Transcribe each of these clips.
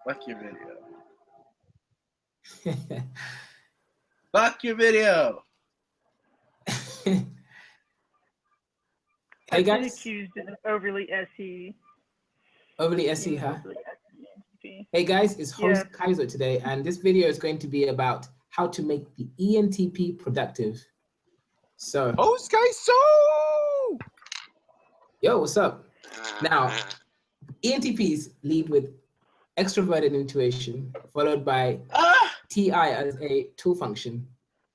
Fuck your video. Fuck your video. Hey I've been guys, accused of an overly SE. overly SE, being huh? overly SE. Hey guys, it's host Yeah. Kaizo today, and this video is going to be about how to make the ENTP productive. So, Host Kaizo! yo, what's up? Now, ENTPs lead with extroverted intuition, followed by TI as a tool function.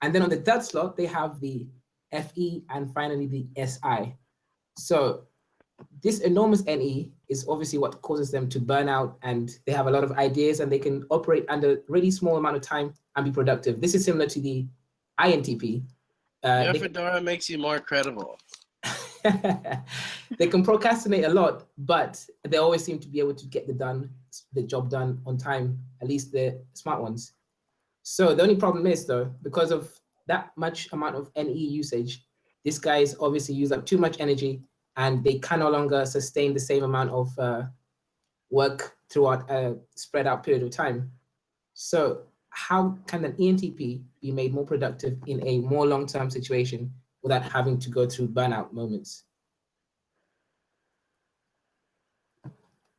And then on the third slot, they have the FE and finally the SI. So this enormous NE is obviously what causes them to burn out, and they have a lot of ideas and they can operate under a really small amount of time and be productive. This is similar to the INTP. Your fedora makes you more credible. They can procrastinate a lot, but they always seem to be able to get the job done on time, at least the smart ones. So the only problem is though, because of that much amount of NE usage, these guys obviously use up too much energy and they can no longer sustain the same amount of work throughout a spread out period of time. So how can an ENTP be made more productive in a more long-term situation without having to go through burnout moments?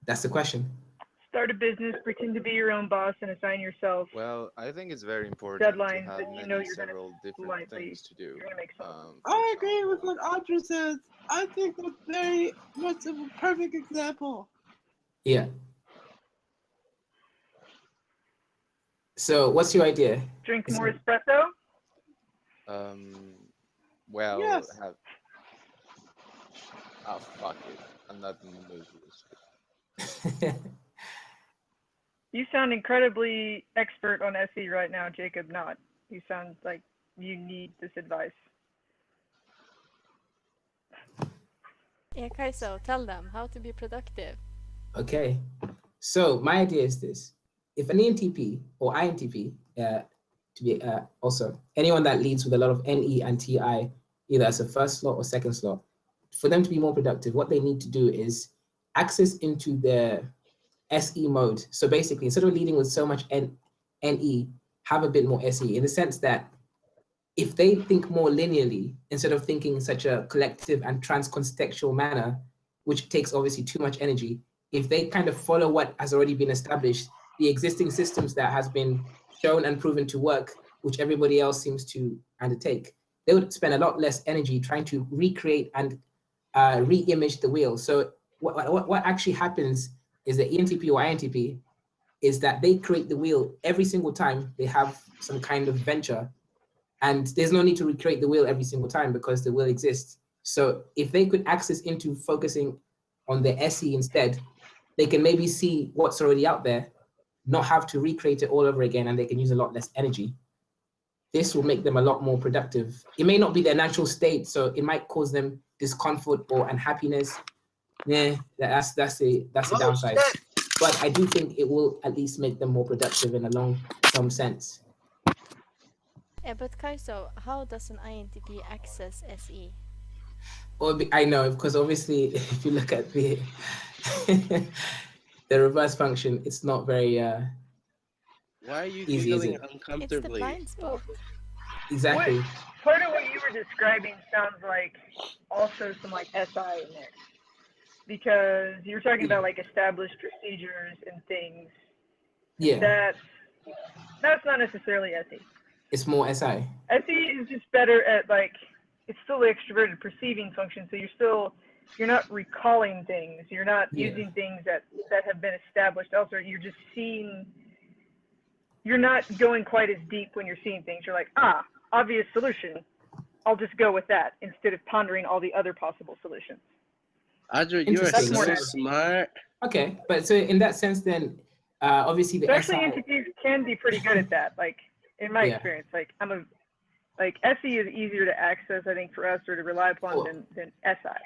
That's the question. Start a business, pretend to be your own boss, and assign yourself Well, I think it's very important deadlines to have that you know you're several different likely things to do. you're gonna make some. For I agree example, with what Audra says. I think that's very much of a perfect example. Yeah. So what's your idea? Drink more espresso. well, Yes. oh, fuck it. I'm not in the mood for this. You sound incredibly expert on SE right now, Jacob. Not. You sound like you need this advice. Yeah, Kaizo, tell them how to be productive. Okay. So my idea is this. If an ENTP or INTP, to be also anyone that leads with a lot of NE and TI, either as a first slot or second slot, for them to be more productive, what they need to do is access into their SE mode. So basically, instead of leading with so much NE, have a bit more SE in the sense that if they think more linearly, instead of thinking in such a collective and transcontextual manner, which takes obviously too much energy, if they kind of follow what has already been established, the existing systems that has been shown and proven to work, which everybody else seems to undertake, they would spend a lot less energy trying to recreate and re-image the wheel. So what actually happens is the ENTP or INTP is that they create the wheel every single time they have some kind of venture. And there's no need to recreate the wheel every single time because the wheel exists. So if they could access into focusing on the SE instead, they can maybe see what's already out there, not have to recreate it all over again, and they can use a lot less energy. This will make them a lot more productive. It may not be their natural state, so it might cause them discomfort or unhappiness. Yeah, that's the downside. But I do think it will at least make them more productive in a long-term sense. Yeah, but Kaizo, how does an INTP access SE? Well, I know, because obviously, if you look at the the reverse function, it's not very Why are you easy, is giggling it? It's the uncomfortably? blind spot. Exactly. Part of what you were describing sounds like also some like SI in there, because you're talking about like established procedures and things. Yeah. That's not necessarily SE. It's more SI. SE is just better at like, it's still the extroverted perceiving function, so you're not recalling things, you're not using things that have been established elsewhere, you're just seeing, you're not going quite as deep when you're seeing things. You're like, obvious solution, I'll just go with that instead of pondering all the other possible solutions. Audra, you are so smart. Okay, but so in that sense then, obviously the so actually SI... entities can be pretty good at that, like in my experience. Like SE is easier to access, I think, for us or to rely upon than SI.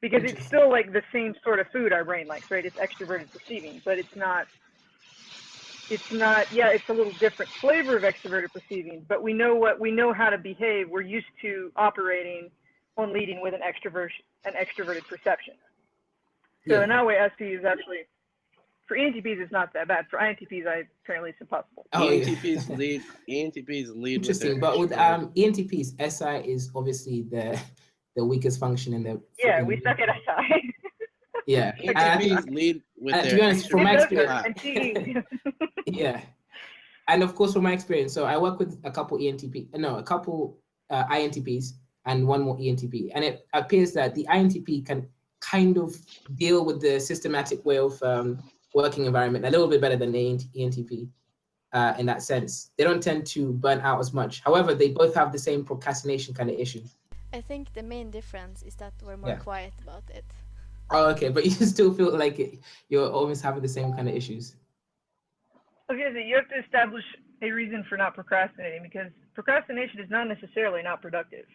Because it's still like the same sort of food our brain likes, right? It's extroverted perceiving, but it's not, it's a little different flavor of extroverted perceiving, but we know how to behave. We're used to operating on leading with an extroverted perception. So in that way, SE is actually For ENTPs, it's not that bad. For INTPs, apparently it's impossible. Oh, yeah. ENTPs lead. ENTPs lead. Interesting, but with ENTPs, SI is obviously the weakest function in the. Yeah, we suck at SI. Yeah, and I think, ENTPs lead with their. to be honest, from my experience, experience. yeah, and of course, from my experience, so I work with a couple INTPs and one more ENTP, and it appears that the INTP can kind of deal with the systematic way of working environment a little bit better than the ENTP. In that sense, they don't tend to burn out as much. However, they both have the same procrastination kind of issue. I think the main difference is that we're more quiet about it. Oh, okay, but you still feel like you're almost having the same kind of issues. Okay, so you have to establish a reason for not procrastinating, because procrastination is not necessarily not productive.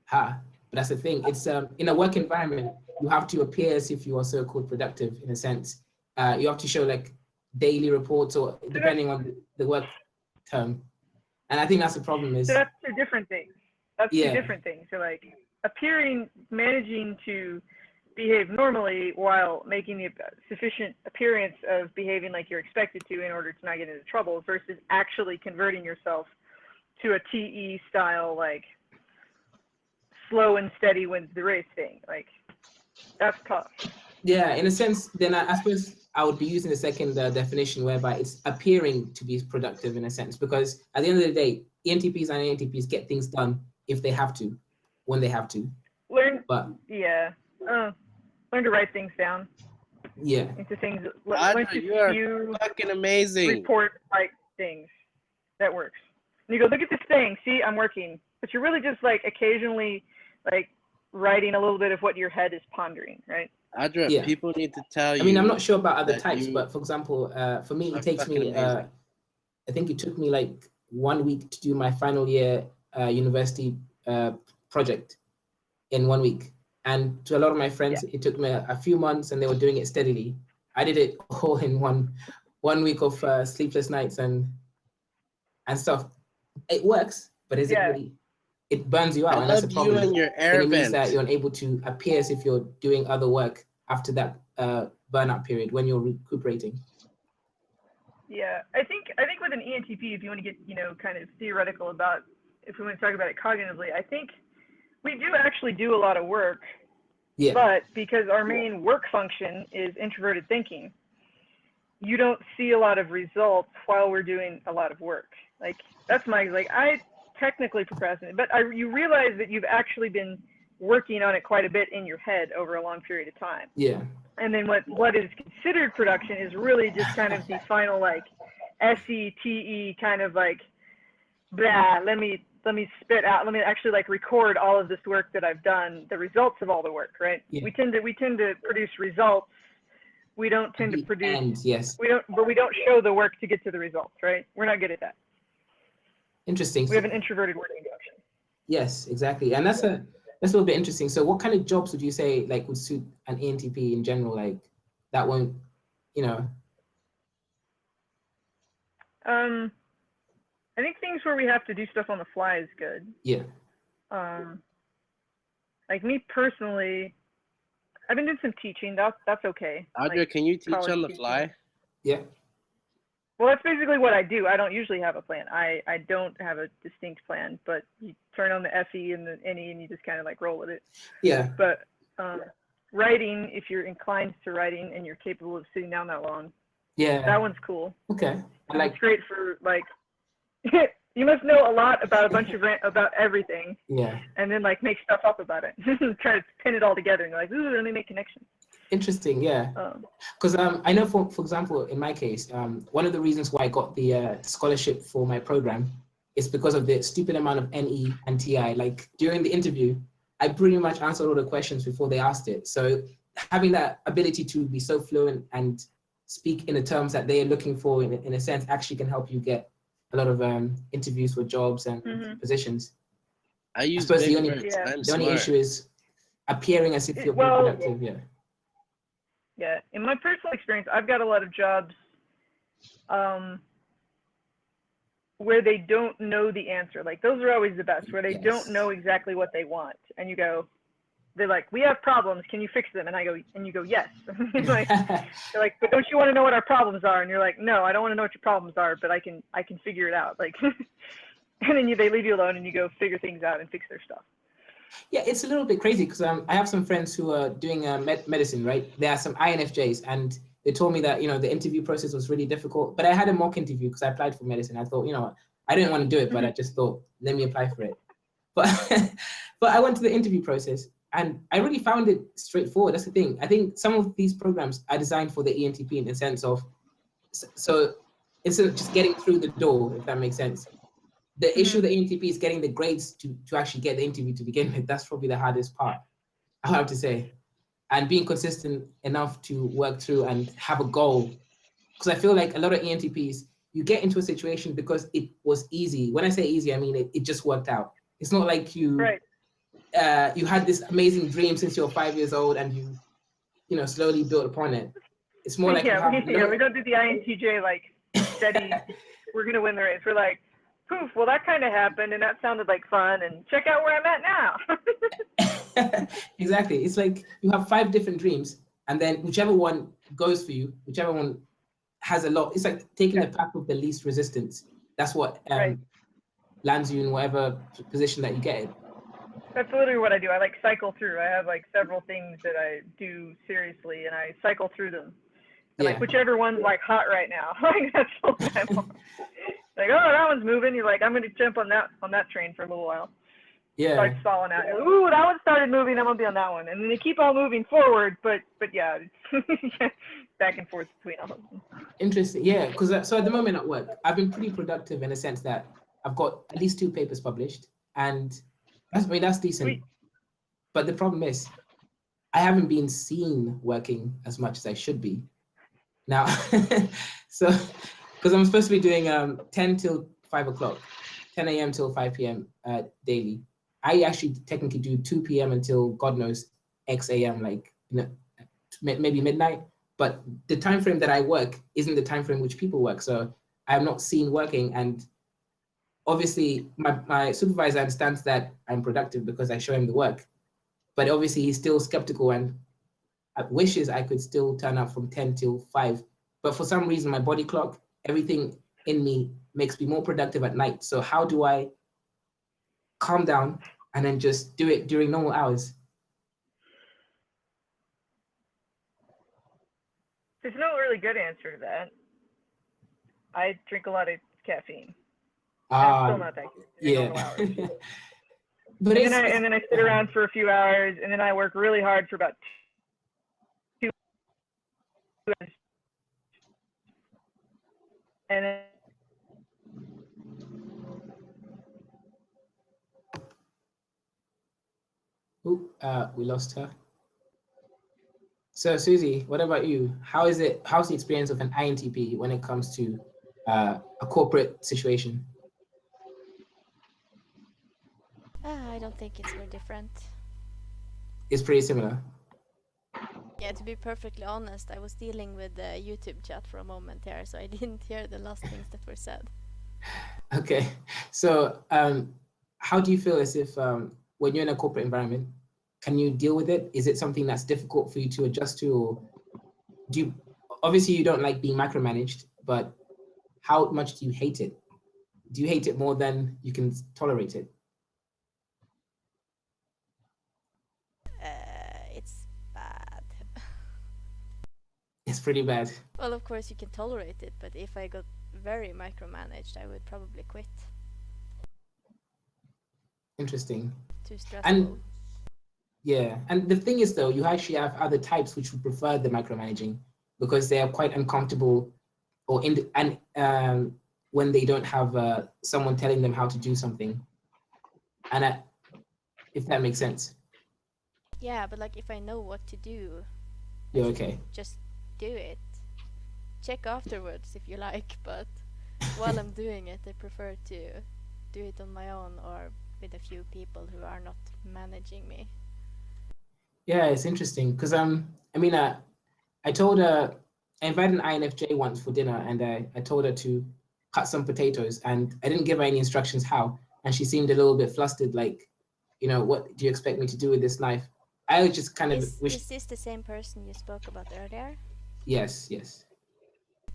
But that's the thing. It's in a work environment, you have to appear as if you are so-called productive in a sense. You have to show like daily reports or depending on the work term. And I think that's the problem is. So that's two different things. That's two different things. So like managing to behave normally while making the sufficient appearance of behaving like you're expected to in order to not get into trouble versus actually converting yourself to a TE style, like slow and steady wins the race thing. Like that's tough. Yeah, in a sense, then I suppose I would be using the second definition whereby it's appearing to be productive in a sense, because at the end of the day, ENTPs and INTPs get things done if they have to, when they have to. Learn to write things down. Yeah. Into things. Audra, you are fucking amazing. Report like things. That works. And you go, look at this thing. See, I'm working. But you're really just like occasionally like writing a little bit of what your head is pondering, right? Audra, people need to tell you. I mean, I'm not sure about other types, but for example, for me, it takes me, I think it took me like 1 week to do my final year university project in 1 week. And to a lot of my friends, it took me a few months and they were doing it steadily. I did it all in one week of sleepless nights and stuff. It works, but is it really? It burns you out, and that's the problem. You and your air it means that you're unable to appear as if you're doing other work after that burnout period when you're recuperating. Yeah, I think with an ENTP, if you want to get kind of theoretical about, if we want to talk about it cognitively, I think we do actually do a lot of work. Yeah. But because our main work function is introverted thinking, you don't see a lot of results while we're doing a lot of work. Like that's I technically procrastinate, but you realize that you've actually been working on it quite a bit in your head over a long period of time. Yeah. And then what is considered production is really just kind of the final like SETE kind of like, blah, let me spit out, let me actually like record all of this work that I've done, the results of all the work, right? Yeah. We tend to produce results. We don't tend to produce, we don't show the work to get to the results, right? We're not good at that. Interesting. We have an introverted working function. Yes, exactly. And that's a little bit interesting. So what kind of jobs would you say like would suit an ENTP in general? Like that won't, I think things where we have to do stuff on the fly is good. Yeah. Like me personally, I've been doing some teaching. That's okay. Audra, like, can you teach on the fly? Yeah. Well, that's basically what I do. I don't usually have a plan. I don't have a distinct plan, but you turn on the FE and the NE and you just kind of like roll with it. Yeah. But writing, if you're inclined to writing and you're capable of sitting down that long, that one's cool. Okay. It's great for like, you must know a lot about a bunch of about everything. Yeah. And then like make stuff up about it. Try to pin it all together and you're like, ooh, let me make connections. Interesting, yeah. Because I know, for example, in my case, one of the reasons why I got the scholarship for my program is because of the stupid amount of NE and TI. Like during the interview, I pretty much answered all the questions before they asked it. So having that ability to be so fluent and speak in the terms that they are looking for, in a sense, actually can help you get a lot of interviews for jobs and positions. I suppose the only issue is appearing as if you're being productive. Yeah. Yeah, in my personal experience, I've got a lot of jobs where they don't know the answer. Like those are always the best, where they don't know exactly what they want. And you go, they're like, we have problems, can you fix them? And you go, yes. Like, they're like, but don't you want to know what our problems are? And you're like, no, I don't want to know what your problems are, but I can figure it out. Like, and then they leave you alone and you go figure things out and fix their stuff. Yeah, it's a little bit crazy because I have some friends who are doing medicine, right? There are some INFJs, and they told me that, the interview process was really difficult. But I had a mock interview because I applied for medicine. I thought, I didn't want to do it, but I just thought, let me apply for it. But but I went to the interview process and I really found it straightforward. That's the thing. I think some of these programs are designed for the ENTP in the sense of, so instead of just getting through the door, if that makes sense. The issue of the ENTP is getting the grades to actually get the interview to begin with. That's probably the hardest part, I have to say. And being consistent enough to work through and have a goal. Because I feel like a lot of ENTPs, you get into a situation because it was easy. When I say easy, I mean it just worked out. It's not like you you had this amazing dream since you were 5 years old and you slowly built upon it. It's more like we don't do the INTJ like steady. We're gonna win the race. We're like, poof. Well, that kind of happened, and that sounded like fun. And check out where I'm at now. Exactly. It's like you have 5 different dreams, and then whichever one goes for you, whichever one has a lot. It's like taking the path of the least resistance. That's what lands you in whatever position that you get in. That's literally what I do. I like cycle through. I have like several things that I do seriously, and I cycle through them. And like whichever one's like hot right now, like that's what I'm on. Like, oh, that one's moving. You're like, I'm gonna jump on that train for a little while. Yeah. Start stalling out. Ooh, that one started moving. I'm gonna be on that one, and then they keep all moving forward. But yeah, back and forth between all of them. Interesting. Yeah, because so at the moment at work, I've been pretty productive in a sense that I've got at least 2 papers published, and that's decent. Sweet. But the problem is, I haven't been seen working as much as I should be. Now, so because I'm supposed to be doing 10 till 5 o'clock, 10 a.m. till 5 p.m. Daily. I actually technically do 2 p.m. until God knows X a.m. like maybe midnight. But the time frame that I work isn't the time frame which people work. So I'm not seen working, and obviously my supervisor understands that I'm productive because I show him the work. But obviously he's still skeptical and wishes I could still turn up from 10 till 5. But for some reason, my body clock, everything in me makes me more productive at night. So how do I calm down and then just do it during normal hours? There's no really good answer to that. I drink a lot of caffeine. I'm still not that good. Yeah. But and then I sit around for a few hours, and then I work really hard for about 2 hours. And then we lost her. So Susie, what about you? How's the experience of an INTP when it comes to a corporate situation? I don't think it's very different. It's pretty similar. Yeah, to be perfectly honest, I was dealing with the YouTube chat for a moment here, so I didn't hear the last things that were said. Okay, so how do you feel as if when you're in a corporate environment, can you deal with it? Is it something that's difficult for you to adjust to, or do you, obviously you don't like being micromanaged, but how much do you hate it? Do you hate it more than you can tolerate it? It's bad. It's pretty bad. Well, of course you can tolerate it, but if I got very micromanaged, I would probably quit. Interesting. Too stressful. And yeah, and the thing is though, you actually have other types which would prefer the micromanaging because they are quite uncomfortable, or when they don't have someone telling them how to do something, and if that makes sense. Yeah, but like if I know what to do, you're okay. Just do it. Check afterwards if you like, but while I'm doing it, I prefer to do it on my own or with a few people who are not managing me. Yeah, it's interesting because I told her, I invited an INFJ once for dinner, and I told her to cut some potatoes, and I didn't give her any instructions how, and she seemed a little bit flustered, like, what do you expect me to do with this knife? I was just kind of Is wish. this the same person you spoke about earlier? Yes, yes.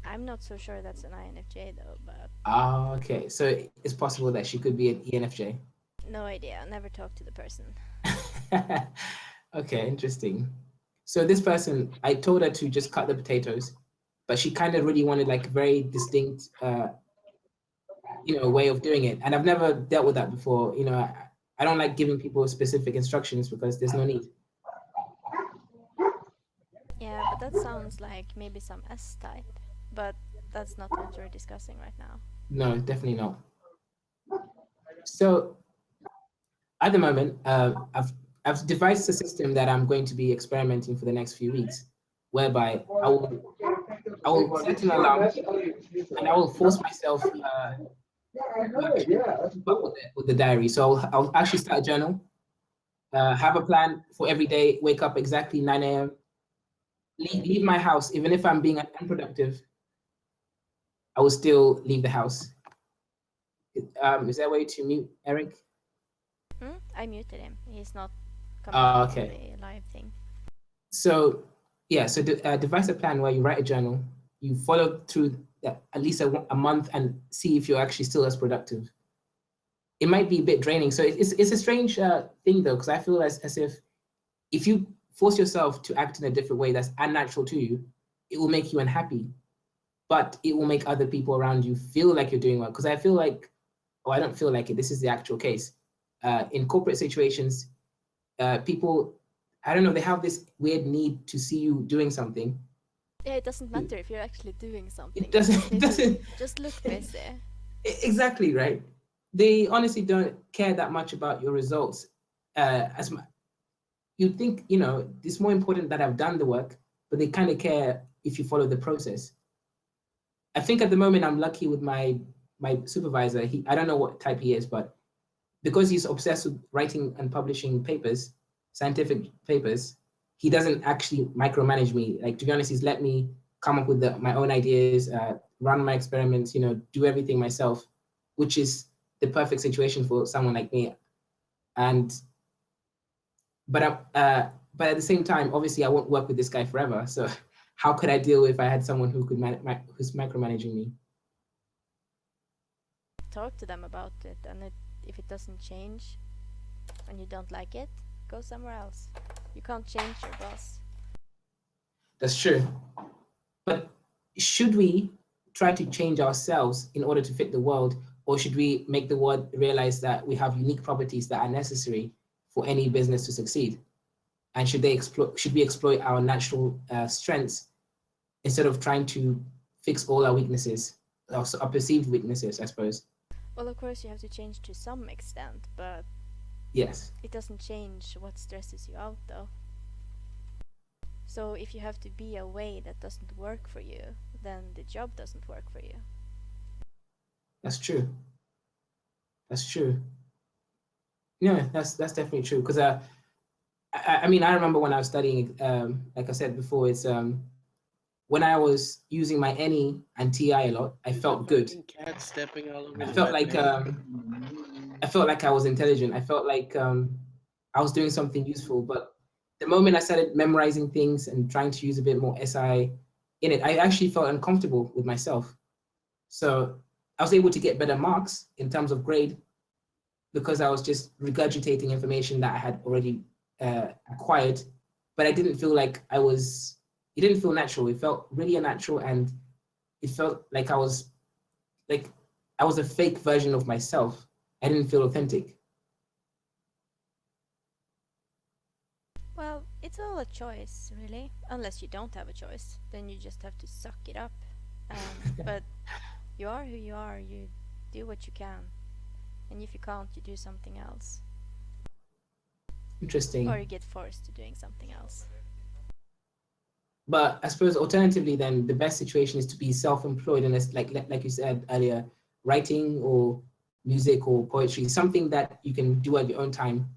I'm not so sure that's an INFJ though, but. Okay. So it's possible that she could be an ENFJ. No idea. I never talked to the person. Okay, interesting. So this person, I told her to just cut the potatoes, but she kind of really wanted like very distinct, way of doing it. And I've never dealt with that before. I don't like giving people specific instructions because there's no need. Yeah, but that sounds like maybe some S type, but that's not what we're discussing right now. No, definitely not. So at the moment, I've devised a system that I'm going to be experimenting for the next few weeks, whereby I will set an alarm and I will force myself to keep up with the diary. So I'll actually start a journal, have a plan for every day, wake up exactly 9 a.m., leave my house, even if I'm being unproductive, I will still leave the house. Is there a way to mute Eric? I muted him. He's not coming on Okay. the live thing. So yeah, so devise a plan where you write a journal, you follow through at least a month and see if you're actually still as productive. It might be a bit draining. So it's a strange thing though, because I feel as if you force yourself to act in a different way that's unnatural to you, it will make you unhappy, but it will make other people around you feel like you're doing well. Because I feel like, I don't feel like it, this is the actual case. In corporate situations, people, I don't know, they have this weird need to see you doing something. Yeah, it doesn't matter if you're actually doing something. It doesn't just look busy. Exactly, right? They honestly don't care that much about your results. You'd think, it's more important that I've done the work, but they kind of care if you follow the process. I think at the moment I'm lucky with my supervisor. I don't know what type he is, but because he's obsessed with writing and publishing papers, scientific papers, he doesn't actually micromanage me. Like, to be honest, he's let me come up with my own ideas, run my experiments, do everything myself, which is the perfect situation for someone like me. But at the same time, obviously, I won't work with this guy forever. So how could I deal if I had someone who could who's micromanaging me? Talk to them about it, and if it doesn't change and you don't like it, go somewhere else. You can't change your boss. That's true. But should we try to change ourselves in order to fit the world, or should we make the world realize that we have unique properties that are necessary for any business to succeed? And should we exploit our natural strengths instead of trying to fix all our weaknesses, our perceived weaknesses, I suppose? Well, of course, you have to change to some extent, but yes, it doesn't change what stresses you out, though. So if you have to be a way that doesn't work for you, then the job doesn't work for you. That's true. That's true. Yeah, that's definitely true. Because I mean, I remember when I was studying, like I said before, it's when I was using my NE and TI a lot, I felt good. Cat stepping all over I felt like I was intelligent. I felt like I was doing something useful. But the moment I started memorizing things and trying to use a bit more SI in it, I actually felt uncomfortable with myself. So I was able to get better marks in terms of grade because I was just regurgitating information that I had already acquired, but I didn't feel like it didn't feel natural. It felt really unnatural, and it felt like I was a fake version of myself. I didn't feel authentic. Well, it's all a choice, really. Unless you don't have a choice, then you just have to suck it up. But you are who you are, you do what you can. And if you can't, you do something else. Interesting. Or you get forced to doing something else. But I suppose alternatively, then the best situation is to be self-employed, and it's like you said earlier, writing or music or poetry, something that you can do at your own time,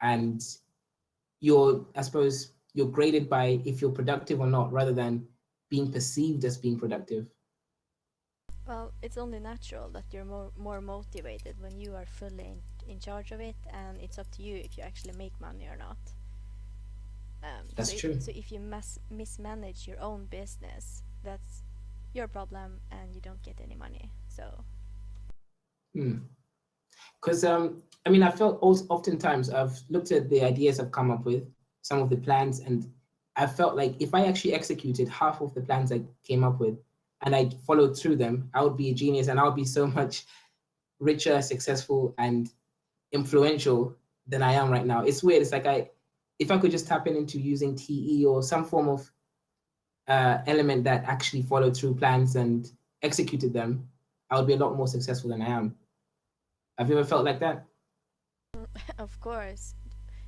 and I suppose you're graded by if you're productive or not, rather than being perceived as being productive. Well, it's only natural that you're more motivated when you are fully in charge of it, and it's up to you if you actually make money or not. That's true. So if you mismanage your own business, that's your problem, and you don't get any money. So. Because I mean, I felt also oftentimes I've looked at the ideas I've come up with, some of the plans, and I felt like if I actually executed half of the plans I came up with and I followed through them, I would be a genius and I would be so much richer, successful, and influential than I am right now. It's weird. It's like if I could just tap into using TE or some form of element that actually followed through plans and executed them, I would be a lot more successful than I am. Have you ever felt like that? Of course.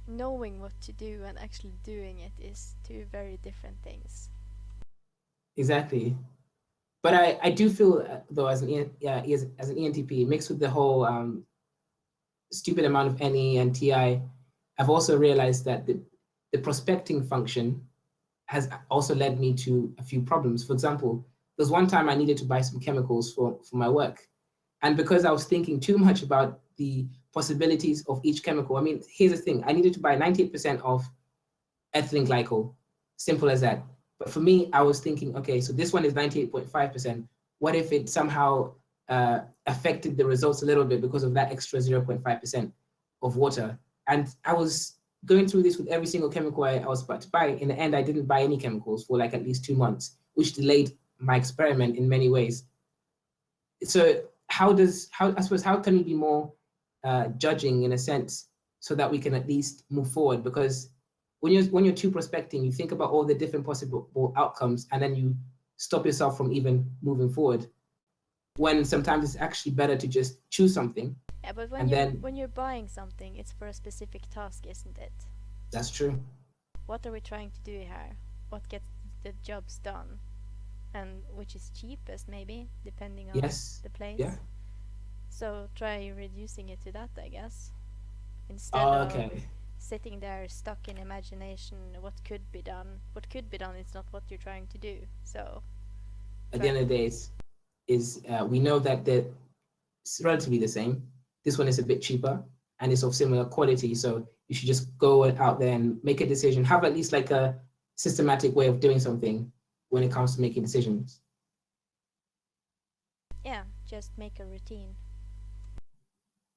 Knowing what to do and actually doing it is two very different things. Exactly. But I do feel, though, as an ENTP, mixed with the whole stupid amount of NE and TI, I've also realized that the prospecting function has also led me to a few problems. For example, there's one time I needed to buy some chemicals for my work. And because I was thinking too much about the possibilities of each chemical, I mean, here's the thing, I needed to buy 98% of ethylene glycol, simple as that. But for me, I was thinking, okay, so this one is 98.5%. What if it somehow affected the results a little bit because of that extra 0.5% of water? And I was going through this with every single chemical I was about to buy. In the end, I didn't buy any chemicals for like at least 2 months, which delayed my experiment in many ways. So how can we be more judging in a sense so that we can at least move forward? Because when you're too prospecting, you think about all the different possible outcomes and then you stop yourself from even moving forward. When sometimes it's actually better to just choose something. Yeah, but when you're buying something, it's for a specific task, isn't it? That's true. What are we trying to do here? What gets the jobs done? And which is cheapest, maybe, depending on the place. Yeah. So try reducing it to that, I guess. Instead of sitting there stuck in imagination, what could be done. What could be done is not what you're trying to do. So at the end of the day, we know that it's relatively the same. This one is a bit cheaper and it's of similar quality. So you should just go out there and make a decision. Have at least like a systematic way of doing something when it comes to making decisions. Yeah, just make a routine.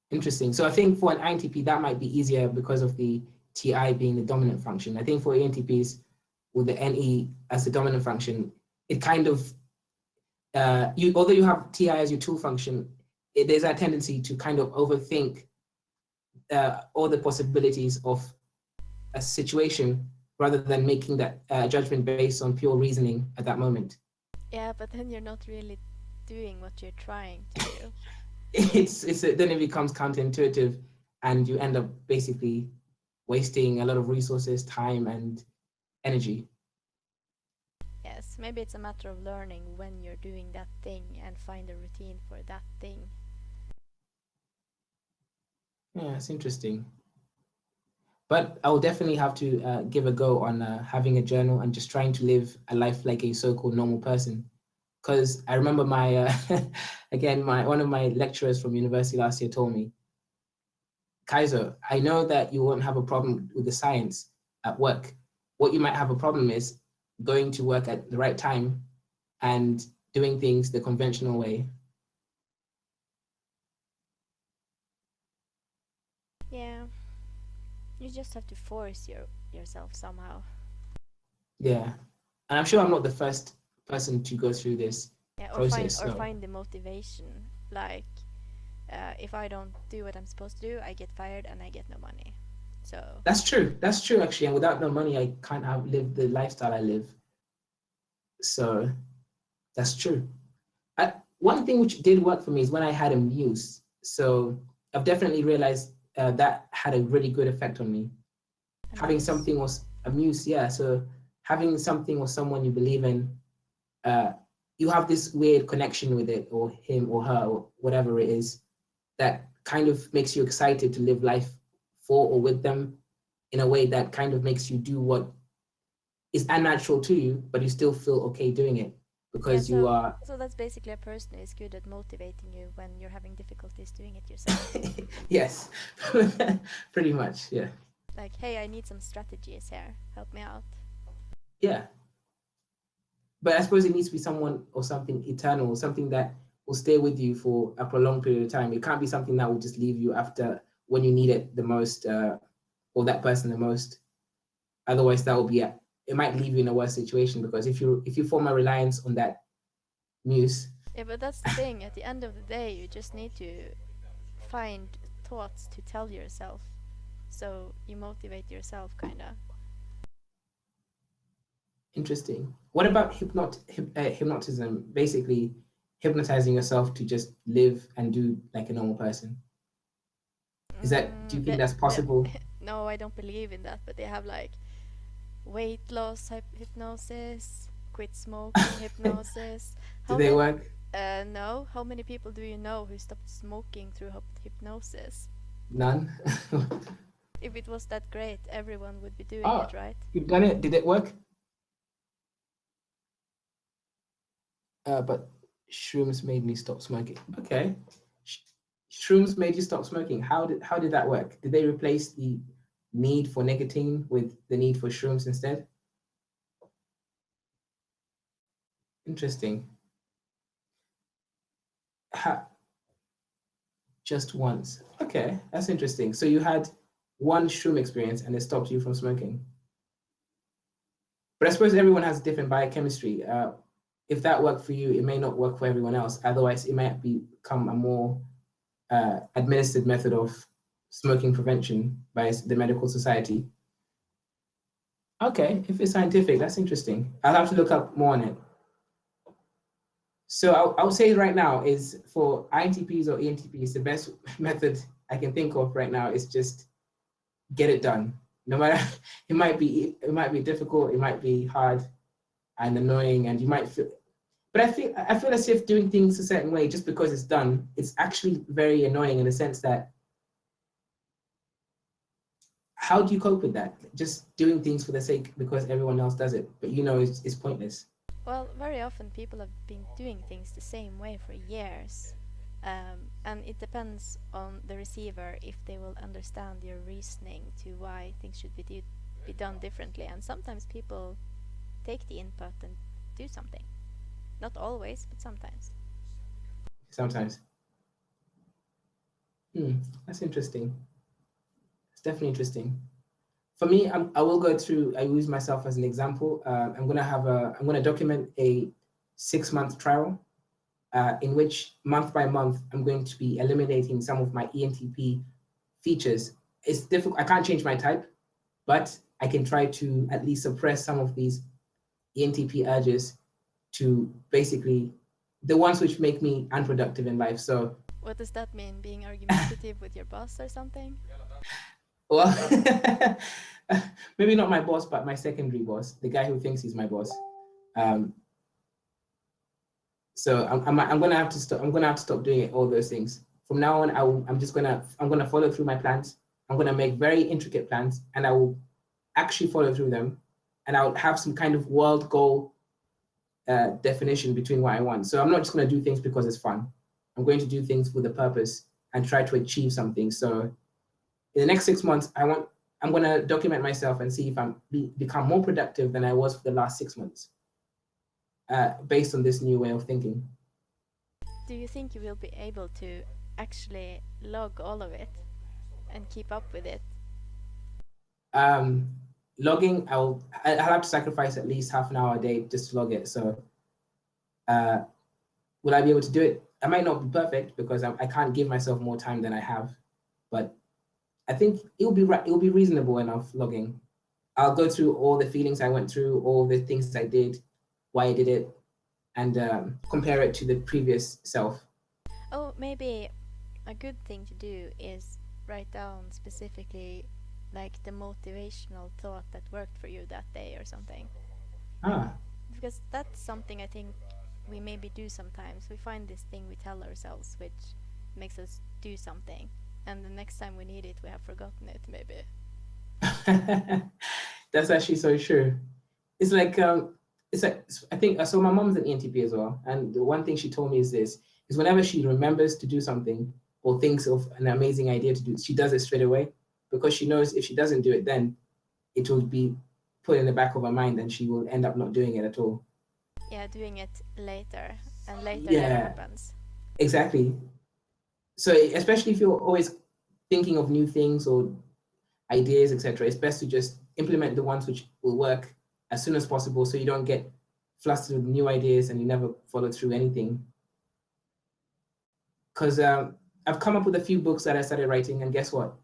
Interesting. So I think for an INTP, that might be easier because of the TI being the dominant function. I think for ENTPs with the NE as the dominant function, it kind of, although you have TI as your tool function, there's a tendency to kind of overthink all the possibilities of a situation rather than making that judgment based on pure reasoning at that moment. Yeah, but then you're not really doing what you're trying to do. Then it becomes counterintuitive and you end up basically wasting a lot of resources, time, and energy. Yes, maybe it's a matter of learning when you're doing that thing and find a routine for that thing. Yeah, it's interesting. But I'll definitely have to give a go on having a journal and just trying to live a life like a so-called normal person. Because I remember my, one of my lecturers from university last year told me, Kaizo, I know that you won't have a problem with the science at work. What you might have a problem is going to work at the right time and doing things the conventional way. Yeah, you just have to force yourself somehow. Yeah, and I'm sure I'm not the first person to go through this process. Or find the motivation. Like, if I don't do what I'm supposed to do, I get fired and I get no money. So that's true. That's true, actually. And without no money, I can't live the lifestyle I live. So that's true. One thing which did work for me is when I had a muse. So I've definitely realized that had a really good effect on me. Having something was a muse, yeah. So having something or someone you believe in, you have this weird connection with it, or him or her, or whatever it is, that kind of makes you excited to live life for or with them in a way that kind of makes you do what is unnatural to you, but you still feel okay doing it because you are. So that's basically a person who is good at motivating you when you're having difficulties doing it yourself. Yes, pretty much, yeah. like, hey, I need some strategies here. Help me out. Yeah. But I suppose it needs to be someone or something eternal, something that will stay with you for a prolonged period of time. It can't be something that will just leave you after when you need it the most, or that person the most. Otherwise, that will be it might leave you in a worse situation, because if you form a reliance on that muse. Yeah, but that's the thing. At the end of the day, you just need to find thoughts to tell yourself, so you motivate yourself, kinda. Interesting. What about hypnotism? Basically, hypnotizing yourself to just live and do like a normal person. Is that? Do you think that's possible? No, I don't believe in that. But they have like weight loss hypnosis, quit smoking hypnosis. Do they work? No. How many people do you know who stopped smoking through hypnosis? None. If it was that great, everyone would be doing it, right? You've done it. Did it work? But shrooms made me stop smoking. Okay. Shrooms made you stop smoking. How did that work? Did they replace the need for nicotine with the need for shrooms instead? Interesting. Just once. Okay, that's interesting. So you had one shroom experience and it stopped you from smoking. But I suppose everyone has different biochemistry. If that worked for you, it may not work for everyone else. Otherwise, it might become a more administered method of smoking prevention by the medical society. Okay, if it's scientific, that's interesting. I'll have to look up more on it. So I would say right now is for INTPs or ENTPs, the best method I can think of right now is just get it done. No matter, it might be difficult, it might be hard and annoying, and you might feel, but I feel as if doing things a certain way just because it's done, it's actually very annoying in the sense that, how do you cope with that? Just doing things for the sake because everyone else does it, but you know it's pointless. Well, very often people have been doing things the same way for years. And it depends on the receiver if they will understand your reasoning to why things should be done differently. And sometimes people take the input and do something. Not always, but sometimes. Sometimes. That's interesting. It's definitely interesting. For me, I will go through, I use myself as an example. I'm gonna document a 6-month trial in which month by month, I'm going to be eliminating some of my ENTP features. It's difficult, I can't change my type, but I can try to at least suppress some of these ENTP urges to basically, the ones which make me unproductive in life. So what does that mean? Being argumentative with your boss or something? Well, maybe not my boss, but my secondary boss, the guy who thinks he's my boss. So I'm gonna have to stop. I'm gonna have to stop doing all those things. From now on, I'm gonna follow through my plans. I'm gonna make very intricate plans, and I will actually follow through them. And I'll have some kind of world goal definition between what I want. So I'm not just gonna do things because it's fun. I'm going to do things with a purpose and try to achieve something. So in the next 6 months, I'm gonna document myself and see if I'm become more productive than I was for the last 6 months, based on this new way of thinking. Do you think you will be able to actually log all of it and keep up with it? Logging, I'll have to sacrifice at least half an hour a day just to log it. So will I be able to do it? I might not be perfect because I can't give myself more time than I have, but I think it will be reasonable enough logging. I'll go through all the feelings I went through, all the things I did, why I did it, and compare it to the previous self. Oh, maybe a good thing to do is write down specifically like the motivational thought that worked for you that day or something. Because that's something I think we maybe do sometimes. We find this thing we tell ourselves which makes us do something, and the next time we need it, we have forgotten it, maybe. That's actually so true. It's like, I think, so my mom's an ENTP as well. And the one thing she told me is whenever she remembers to do something or thinks of an amazing idea to do, she does it straight away. because she knows if she doesn't do it, then it will be put in the back of her mind and she will end up not doing it at all. Yeah, doing it later, and later Yeah. never happens. Exactly. So especially if you're always thinking of new things or ideas, etc., it's best to just implement the ones which will work as soon as possible, so you don't get flustered with new ideas and you never follow through anything. Because I've come up with a few books that I started writing, and guess what?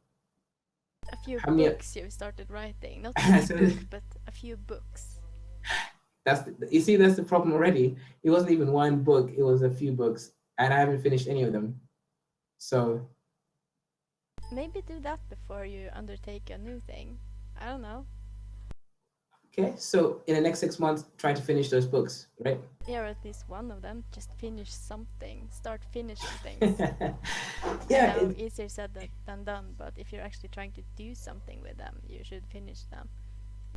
A few How many- books you've started writing, not a book, but a few books. You see, that's the problem already. It wasn't even one book, it was a few books, and I haven't finished any of them. So Maybe do that before you undertake a new thing. I don't know. okay, so in the next 6 months, try to finish those books, right? Yeah, or at least one of them. Just finish something. Start finishing things. Yeah. I know, easier said than done, but if you're actually trying to do something with them, you should finish them.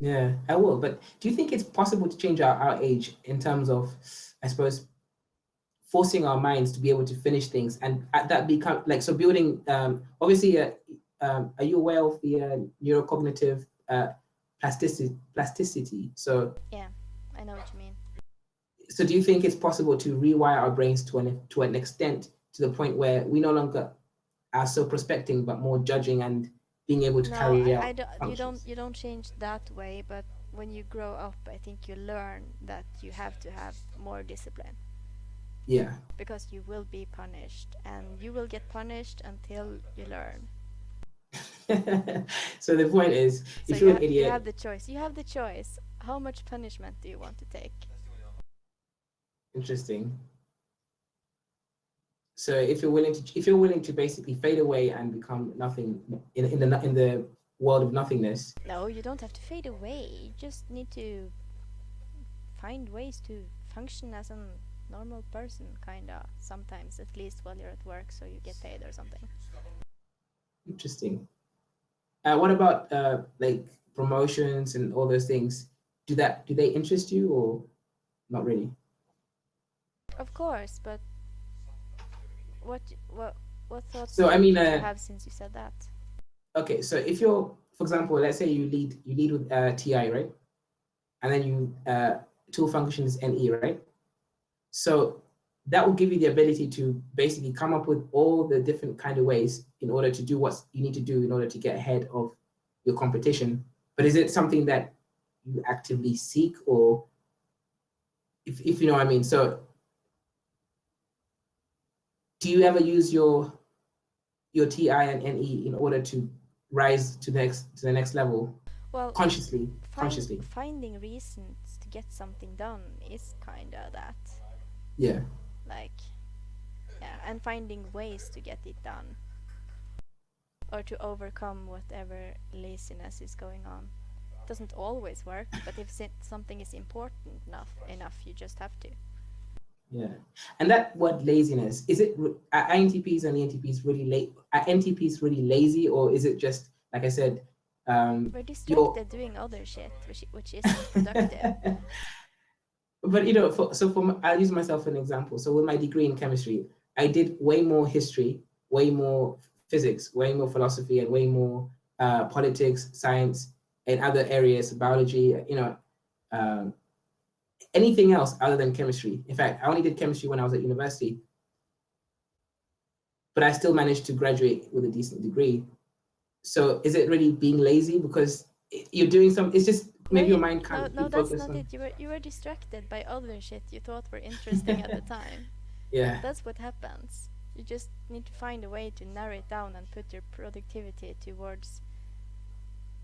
Yeah, I will. But do you think it's possible to change our age in terms of, I suppose, forcing our minds to be able to finish things, and that become like, so building, obviously, are you aware of the neurocognitive plasticity? So Yeah, I know what you mean. so do you think it's possible to rewire our brains to an extent, to the point where we no longer are so prospecting, but more judging and being able to carry out functions? You don't change that way, but when you grow up, I think you learn that you have to have more discipline. Yeah. Because you will be punished, and you will get punished until you learn. So the point is, So if you're an idiot, you have the choice. You have the choice. How much punishment do you want to take? interesting. So if you're willing to basically fade away and become nothing in the world of nothingness. No, you don't have to fade away. You just need to find ways to function as a normal person, kinda. Sometimes, at least while you're at work, so you get paid or something. Interesting. What about like promotions and all those things? Do they interest you or not really? Of course, but what thoughts So I mean, do you have since you said that? Okay, so if you're, for example, let's say you lead with TI, right? And then you tool function is NE, right? So that will give you the ability to basically come up with all the different kind of ways in order to do what you need to do in order to get ahead of your competition. But is it something that you actively seek, or if you know what I mean? So do you ever use your TI and NE in order to rise to the next level? Well, consciously. Finding reasons to get something done is kinda that. Yeah. Like, yeah, and finding ways to get it done, or to overcome whatever laziness is going on. It doesn't always work, but if something is important enough, you just have to. Yeah, and that word laziness, is it INTPs and ENTPs really NTPs really lazy, or is it just, like I said, we're distracted doing other shit, which isn't productive. But you know, I'll use myself as an example. So with my degree in chemistry, I did way more history, way more physics, way more philosophy, and way more politics, science, and other areas, biology. You know, anything else other than chemistry. In fact, I only did chemistry when I was at university, but I still managed to graduate with a decent degree. So is it really being lazy because you're doing something? It's just maybe your mind can't no, keep that's focused not on. it. You were distracted by other shit you thought were interesting at the time. Yeah. That's what happens. You just need to find a way to narrow it down and put your productivity towards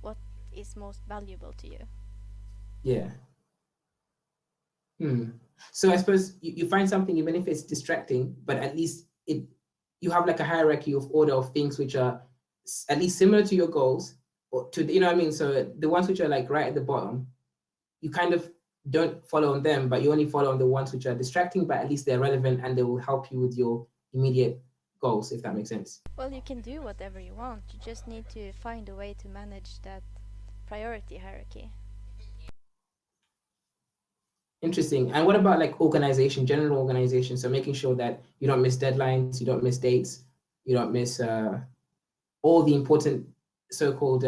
what is most valuable to you. Yeah. So I suppose you find something, even if it's distracting, but at least you have like a hierarchy of order of things which are at least similar to your goals, or to, you know what I mean? So the ones which are like right at the bottom, you kind of don't follow on them, but you only follow on the ones which are distracting, but at least they're relevant and they will help you with your immediate goals, if that makes sense. Well, you can do whatever you want. You just need to find a way to manage that priority hierarchy. Interesting. And what about like organization, general organization? So making sure that you don't miss deadlines, you don't miss dates, you don't miss all the important so-called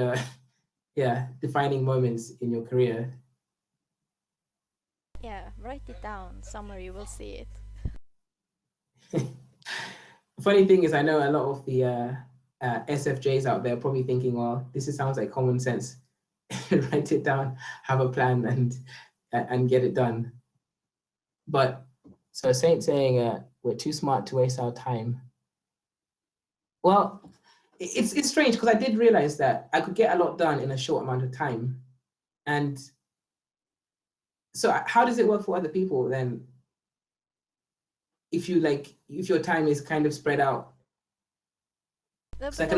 defining moments in your career? Yeah, write it down somewhere, you will see it. Funny thing is, I know a lot of the SFJs out there probably thinking, well, sounds like common sense. Write it down, have a plan, and get it done. But so Saint saying we're too smart to waste our time. Well, it's strange because I did realize that I could get a lot done in a short amount of time. And so how does it work for other people then? If your time is kind of spread out. That's like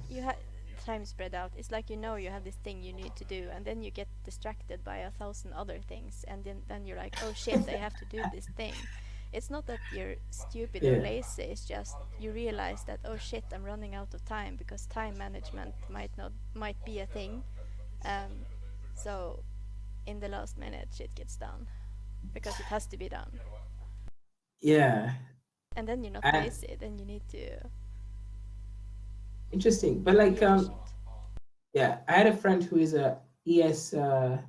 you have time spread out. It's like you have this thing you need to do, and then you get distracted by 1,000 other things, and then you're like, oh shit, I have to do this thing. It's not that you're stupid or lazy, it's just you realize that, oh shit, I'm running out of time, because time management might be a thing. So in the last minute shit gets done because it has to be done. Yeah. And then you're not lazy, then you need to. Interesting. But like I had a friend who is a ESFJ,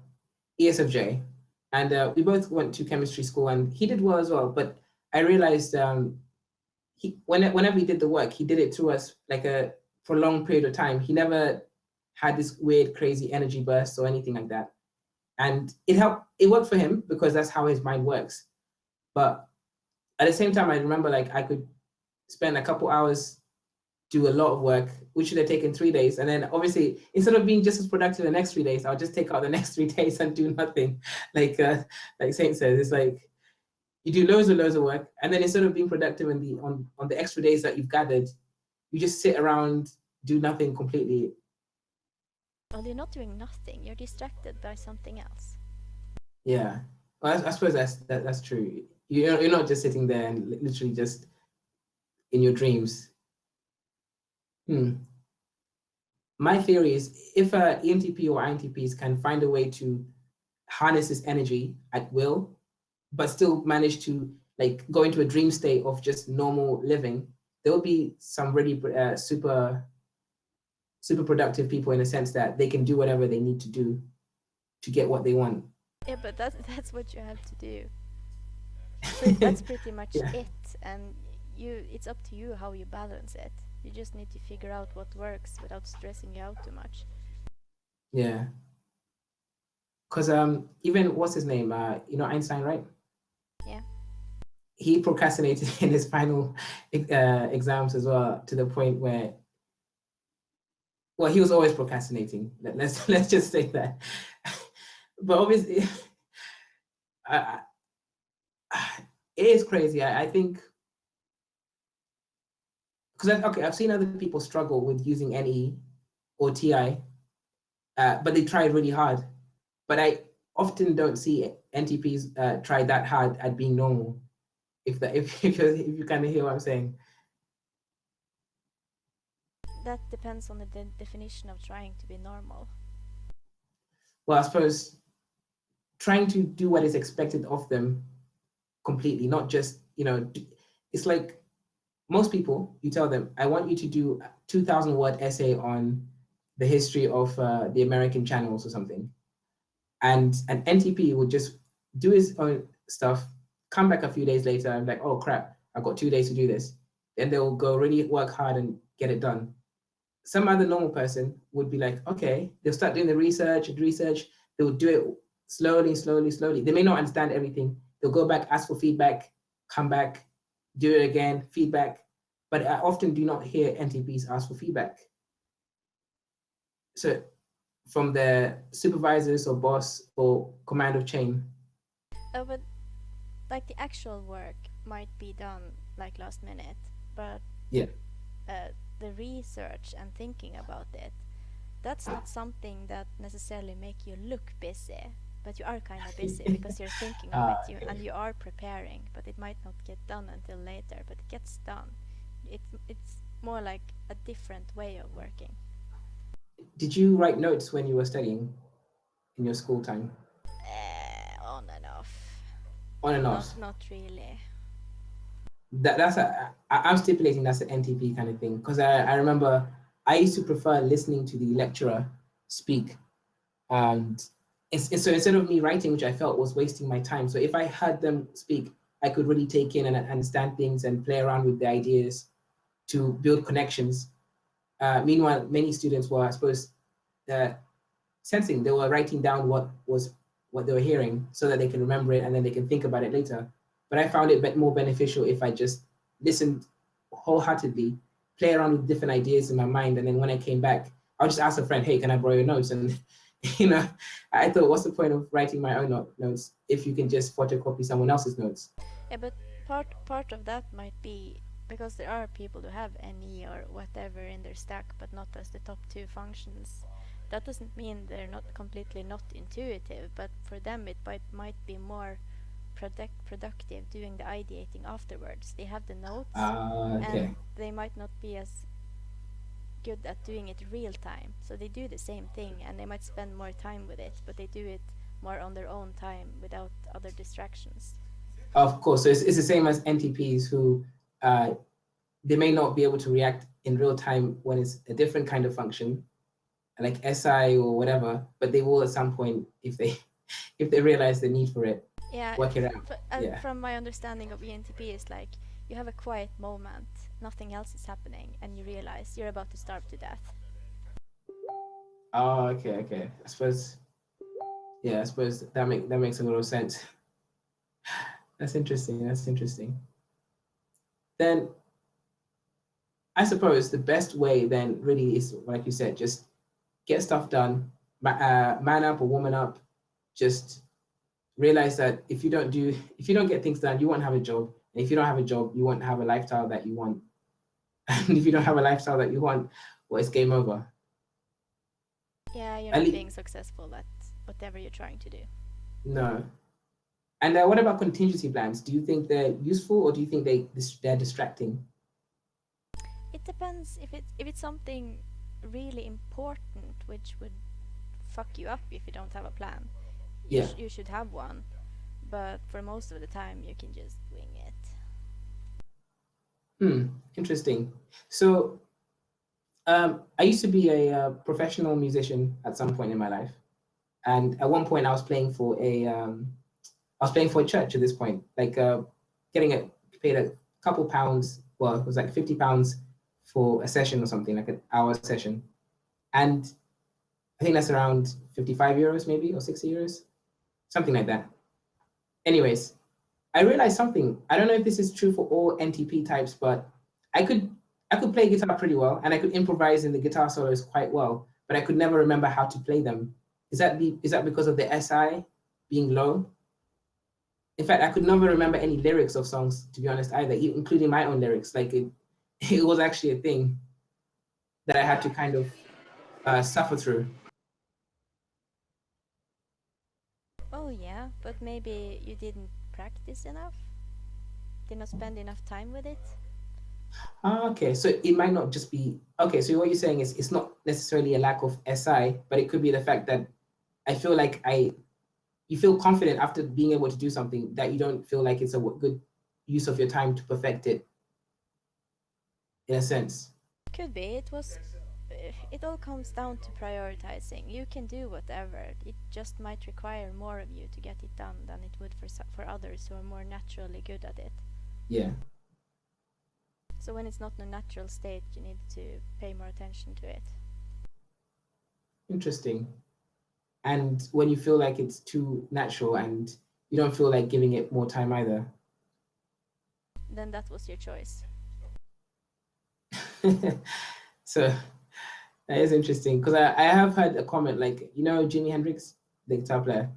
and we both went to chemistry school, and he did well as well. But I realized whenever he did the work, he did it through us like a prolonged period of time. He never had this weird, crazy energy burst or anything like that. And it worked for him because that's how his mind works. But at the same time, I remember like I could spend a couple hours, do a lot of work, which should have taken 3 days. And then obviously, instead of being just as productive the next 3 days, I'll just take out the next 3 days and do nothing. Like Saint says, it's like you do loads of work, and then instead of being productive on the extra days that you've gathered, you just sit around, do nothing completely. Well, you're not doing nothing. You're distracted by something else. Yeah, well, I suppose that's true. You're not just sitting there and literally just in your dreams. My theory is if ENTP or INTPs can find a way to harness this energy at will, but still manage to like go into a dream state of just normal living, there will be some really super productive people in a sense that they can do whatever they need to do to get what they want. Yeah, but that's what you have to do. So that's pretty much it, and it's up to you how you balance it. You just need to figure out what works without stressing you out too much. Yeah. Because even what's his name? Einstein, right? Yeah. He procrastinated in his final exams as well, to the point where, well, he was always procrastinating. Let's just say that. But obviously, it is crazy. I think, because I've seen other people struggle with using NE or TI, but they tried really hard. But I often don't see NTPs try that hard at being normal. If you kind of hear what I'm saying. That depends on the definition of trying to be normal. Well, I suppose trying to do what is expected of them completely, not just, it's like most people, you tell them, I want you to do a 2,000-word essay on the history of the American channels or something. And an NTP would just do his own stuff, come back a few days later and be like, oh crap, I've got 2 days to do this. Then they'll go really work hard and get it done. Some other normal person would be like, okay, they'll start doing the research. They will do it slowly. They may not understand everything. They'll go back, ask for feedback, come back, do it again, feedback. But I often do not hear NTPs ask for feedback. So from the supervisors or boss or command of chain. Oh, but like the actual work might be done like last minute, but the research and thinking about it, that's not something that necessarily make you look busy, but you are kind of busy because you're thinking of it and you are preparing, but it might not get done until later, but it gets done. It's more like a different way of working. Did you write notes when you were studying in your school time? On and off. On and off? Not really. I'm stipulating that's an NTP kind of thing, because I remember I used to prefer listening to the lecturer speak, and so instead of me writing, which I felt was wasting my time. So if I heard them speak, I could really take in and understand things and play around with the ideas to build connections. Meanwhile, many students were, I suppose, sensing, they were writing down what they were hearing so that they can remember it and then they can think about it later. But I found it more beneficial if I just listened wholeheartedly, play around with different ideas in my mind, and then when I came back, I'll just ask a friend, hey, can I borrow your notes? And I thought, what's the point of writing my own notes if you can just photocopy someone else's notes? Yeah, but part of that might be because there are people who have NE or whatever in their stack, but not as the top 2 functions. That doesn't mean they're not completely not intuitive, but for them it might be more productive doing the ideating afterwards. They have the notes, Okay. and they might not be as good at doing it real time. So they do the same thing, and they might spend more time with it, but they do it more on their own time without other distractions. Of course, so it's the same as NTPs who they may not be able to react in real time when it's a different kind of function, like SI or whatever, but they will at some point if they realize the need for it. Yeah, work it out. From my understanding of ENTP, is like you have a quiet moment, nothing else is happening, and you realize you're about to starve to death. Oh, okay. I suppose that makes a lot of sense. That's interesting. Then I suppose the best way then really is, like you said, just get stuff done, man up or woman up, just realize that if you don't get things done, you won't have a job. And if you don't have a job, you won't have a lifestyle that you want. And if you don't have a lifestyle that you want, well, it's game over. Yeah, you're not being successful at whatever you're trying to do. No. And what about contingency plans? Do you think they're useful, or do you think they're distracting? It depends. If it's something really important, which would fuck you up if you don't have a plan, you should have one. But for most of the time, you can just wing it. Interesting. So I used to be a professional musician at some point in my life, and at one point I was playing for a church. At this point, like getting paid a couple pounds. Well, it was like £50 for a session or something, like an hour session, and I think that's around 55 euros maybe, or 60 euros, something like that. Anyways, I realized something. I don't know if this is true for all NTP types, but I could play guitar pretty well, and I could improvise in the guitar solos quite well, but I could never remember how to play them. Is that because of the SI being low? In fact, I could never remember any lyrics of songs, to be honest, either, including my own lyrics. Like it was actually a thing that I had to kind of suffer through. Oh yeah, but maybe you didn't practice enough? Did not spend enough time with it? Okay, so it might not just be, okay, so what you're saying is it's not necessarily a lack of SI, but it could be the fact that I feel like you feel confident after being able to do something that you don't feel like it's a good use of your time to perfect it, in a sense. Could be. It all comes down to prioritizing. You can do whatever. It just might require more of you to get it done than it would for others who are more naturally good at it. Yeah. So when it's not in a natural state, you need to pay more attention to it. Interesting. And when you feel like it's too natural and you don't feel like giving it more time either, then that was your choice. So that is interesting, because I have had a comment, like, Jimi Hendrix, the guitar player.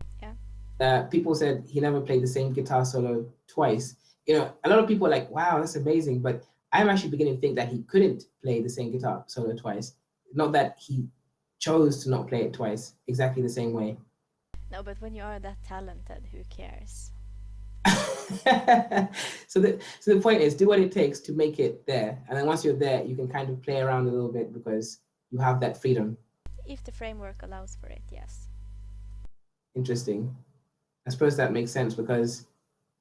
Yeah. People said he never played the same guitar solo twice. A lot of people are like, wow, that's amazing. But I'm actually beginning to think that he couldn't play the same guitar solo twice. Not that he chose to not play it twice, exactly the same way. No, but when you are that talented, who cares? So the point is, do what it takes to make it there. And then once you're there, you can kind of play around a little bit because you have that freedom. If the framework allows for it, yes. Interesting. I suppose that makes sense because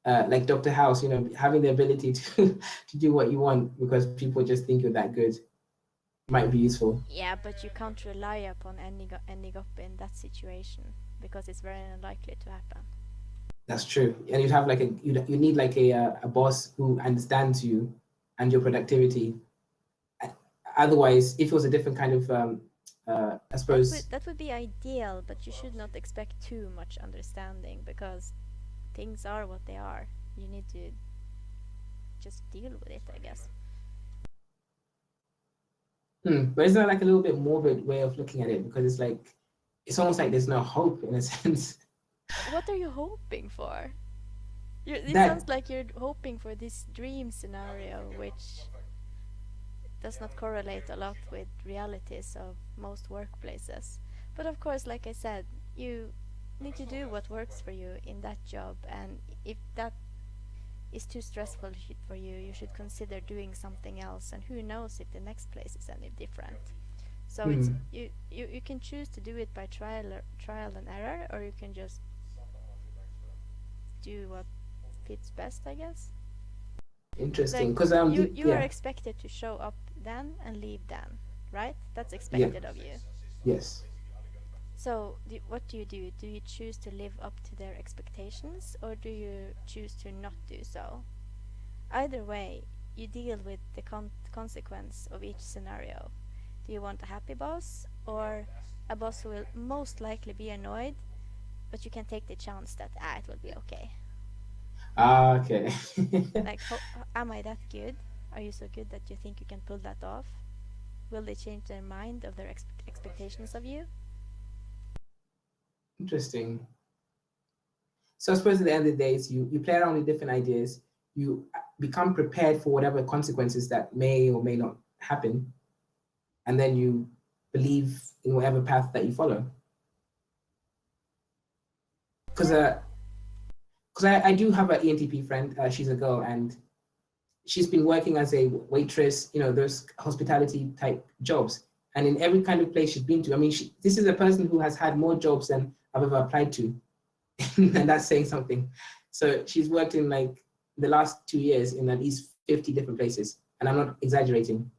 like Dr. House, having the ability to do what you want because people just think you're that good. might be useful. Yeah, but you can't rely upon ending up in that situation because it's very unlikely to happen. That's true, and you'd have like you need like a boss who understands you and your productivity. Otherwise, if it was a different kind of, I suppose that would be ideal, but you should not expect too much understanding because things are what they are. You need to just deal with it, I guess. But isn't that like a little bit morbid way of looking at it? Because it's like, it's almost like there's no hope in a sense. What are you hoping for? It sounds like you're hoping for this dream scenario, which does not correlate a lot with realities of most workplaces. But of course, like I said, you need to do what works for you in that job, and if that is too stressful for you, you should consider doing something else, and who knows if the next place is any different. So it's you can choose to do it by trial and error, or you can just do what fits best, I guess. Interesting, because you are expected to show up then and leave then, right? That's expected of you. Yes. So what do? Do you choose to live up to their expectations, or do you choose to not do so? Either way, you deal with the consequence of each scenario. Do you want a happy boss, or a boss who will most likely be annoyed, but you can take the chance that it will be okay? Okay. Like, am I that good? Are you so good that you think you can pull that off? Will they change their mind of their expectations of you? Interesting. So I suppose at the end of the day, you play around with different ideas, you become prepared for whatever consequences that may or may not happen, and then you believe in whatever path that you follow. Because I do have an ENTP friend. She's a girl, and she's been working as a waitress, those hospitality type jobs. And in every kind of place she's been to, I mean, this is a person who has had more jobs than I've ever applied to. And that's saying something. So she's worked in like the last 2 years in at least 50 different places. And I'm not exaggerating.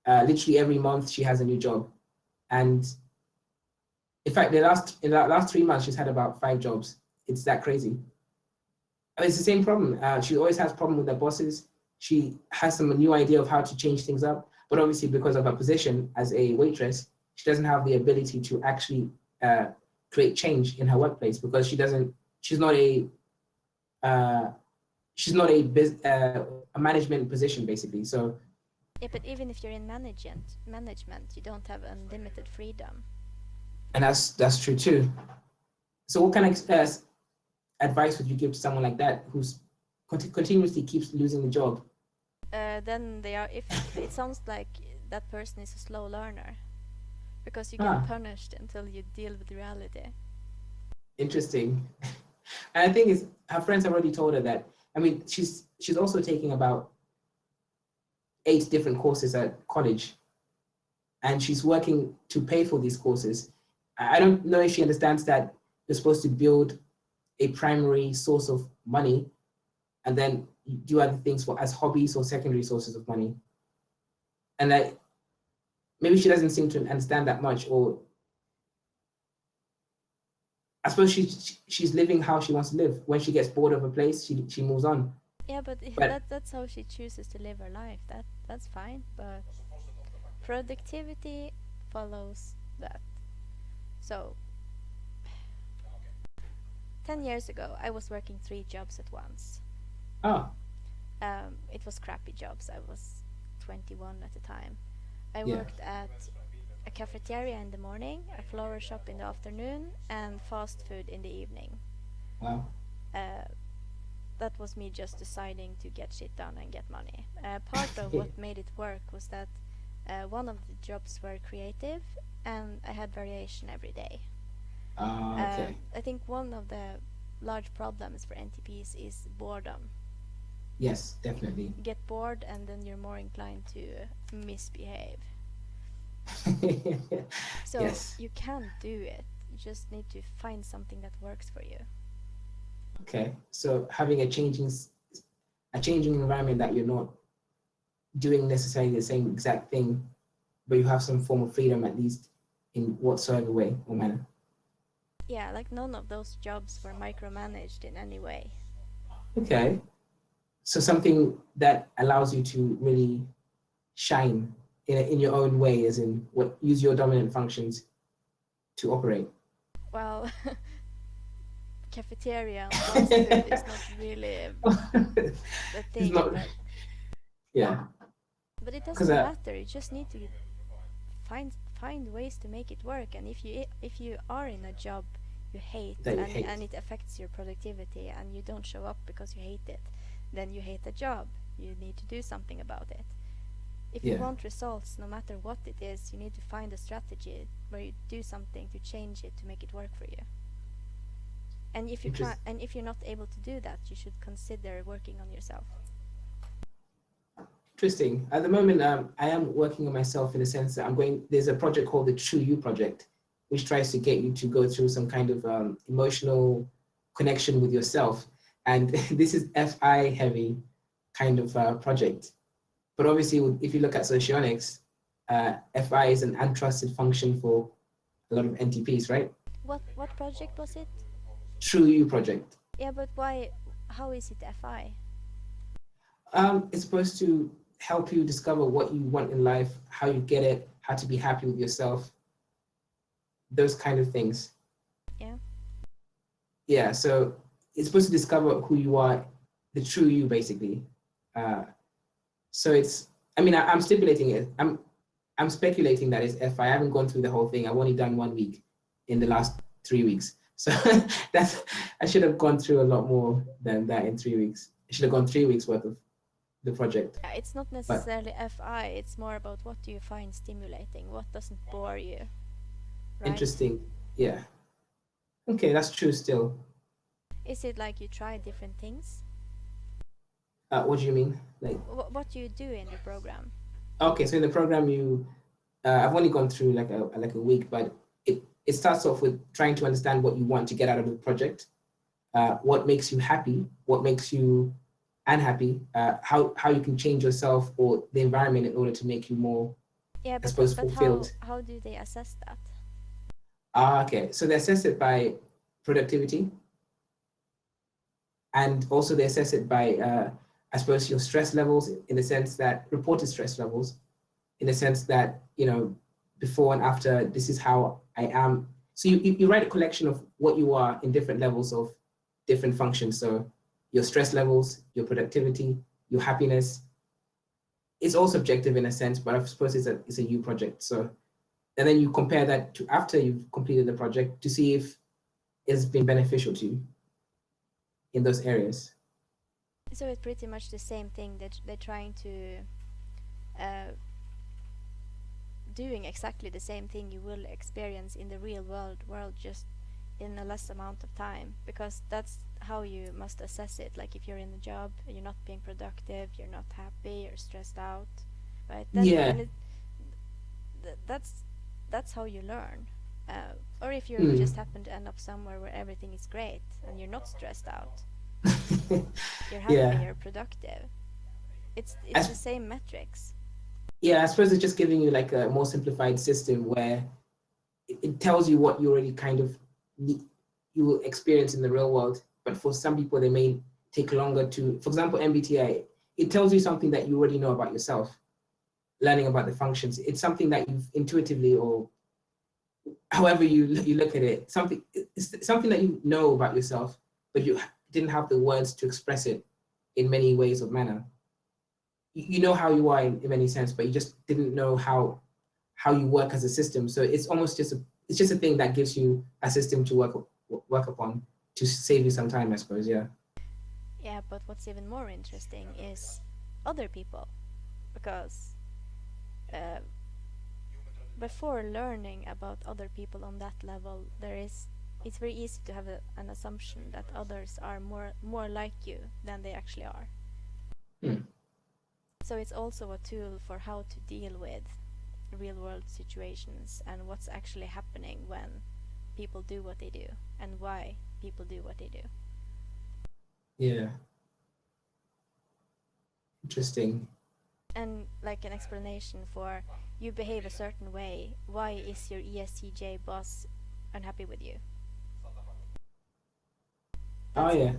Literally every month she has a new job. And in fact, in the last 3 months, she's had about 5 jobs. It's that crazy. And it's the same problem. She always has problem with her bosses. She has some new idea of how to change things up. But obviously, because of her position as a waitress, she doesn't have the ability to actually create change in her workplace because she's not a management position, basically. So yeah, but even if you're in management, you don't have unlimited freedom. And that's true too. So what kind of advice would you give to someone like that who's continuously keeps losing the job? Then if it sounds like that person is a slow learner, because you get punished until you deal with reality. Interesting. And I think her friends have already told her that. I mean, she's also taking about 8 different courses at college, and she's working to pay for these courses. I don't know if she understands that you're supposed to build a primary source of money and then do other things as hobbies or secondary sources of money. And that maybe she doesn't seem to understand that much, or I suppose she's living how she wants to live. When she gets bored of a place, she moves on. Yeah, but that's how she chooses to live her life. That's fine, but productivity follows that. So 10 years ago, I was working 3 jobs at once. Oh. It was crappy jobs. I was 21 at the time. I worked at a cafeteria in the morning, a flower shop in the afternoon, and fast food in the evening. Wow. That was me just deciding to get shit done and get money. Part of what made it work was that one of the jobs were creative, and I had variation every day. Okay. I think one of the large problems for NTPs is boredom. Yes, definitely. You get bored, and then you're more inclined to misbehave. So you can do it. You just need to find something that works for you. Okay, so having a changing environment that you're not doing necessarily the same exact thing but you have some form of freedom, at least in whatsoever way or manner. Yeah, like none of those jobs were micromanaged in any way. Okay. So something that allows you to really shine in your own way, as in use your dominant functions to operate. Well, cafeteria and fast food is not really the thing. Not, but, yeah. But it doesn't matter. You just need to find ways to make it work. And if you are in a job you hate and it affects your productivity and you don't show up because you hate it, then you hate the job. You need to do something about it. If you want results, no matter what it is, you need to find a strategy where you do something to change it to make it work for you. And if you're not able to do that, you should consider working on yourself. Interesting. At the moment, I am working on myself in the sense that there's a project called the True You Project, which tries to get you to go through some kind of emotional connection with yourself. And this is FI heavy kind of project. But obviously, if you look at socionics, FI is an untrusted function for a lot of NTPs, right? What project was it? True You Project. Yeah, but why? How is it FI? It's supposed to help you discover what you want in life, how you get it, how to be happy with yourself, those kind of things. Yeah. Yeah, so it's supposed to discover who you are, the true you, basically. So I'm stipulating it. I'm speculating that it's FI. I haven't gone through the whole thing. I've only done 1 week in the last 3 weeks. So I should have gone through a lot more than that in 3 weeks. I should have gone 3 weeks worth of the project. Yeah, it's not necessarily FI. It's more about what do you find stimulating, what doesn't bore you. Right? Interesting. Yeah. Okay, that's true still. Is it like you try different things? What do you mean? Like what do you do in the program? Okay, so in the program I've only gone through like a week, but it starts off with trying to understand what you want to get out of the project, what makes you happy, what makes you unhappy, how you can change yourself or the environment in order to make you more, I suppose, fulfilled. How do they assess that? Okay, so they assess it by productivity, and also they assess it by, I suppose, your stress levels, in the sense that reported stress levels, in the sense that, before and after, this is how I am. So you write a collection of what you are in different levels of different functions. So your stress levels, your productivity, your happiness. It's all subjective in a sense, but I suppose it's a you project. So, and then you compare that to after you've completed the project to see if it's been beneficial to you in those areas. So it's pretty much the same thing that they're trying to doing exactly the same thing you will experience in the real world, just in a less amount of time, because that's how you must assess it. Like if you're in a job, you're not being productive, you're not happy, you're stressed out, right? That's how you learn. Or if you just happen to end up somewhere where everything is great and you're not stressed out, you're happy, you're productive. It's the same metrics. Yeah, I suppose it's just giving you like a more simplified system where it tells you what you already kind of you will experience in the real world. But for some people, they may take longer to, for example, MBTI, it tells you something that you already know about yourself, learning about the functions. It's something that you've intuitively, or however you look at it, it's something that you know about yourself, but you didn't have the words to express it in many ways or manner. You know how you are in many sense, but you just didn't know how you work as a system. So it's almost just a thing that gives you a system to work upon to save you some time, I suppose. Yeah. Yeah, but what's even more interesting is other people, because before learning about other people on that level, it's very easy to have an assumption that others are more like you than they actually are. So it's also a tool for how to deal with real world situations and what's actually happening when people do what they do and why people do what they do. Yeah. Interesting. And like an explanation for you behave a certain way, why is your ESTJ boss unhappy with you? Oh yeah.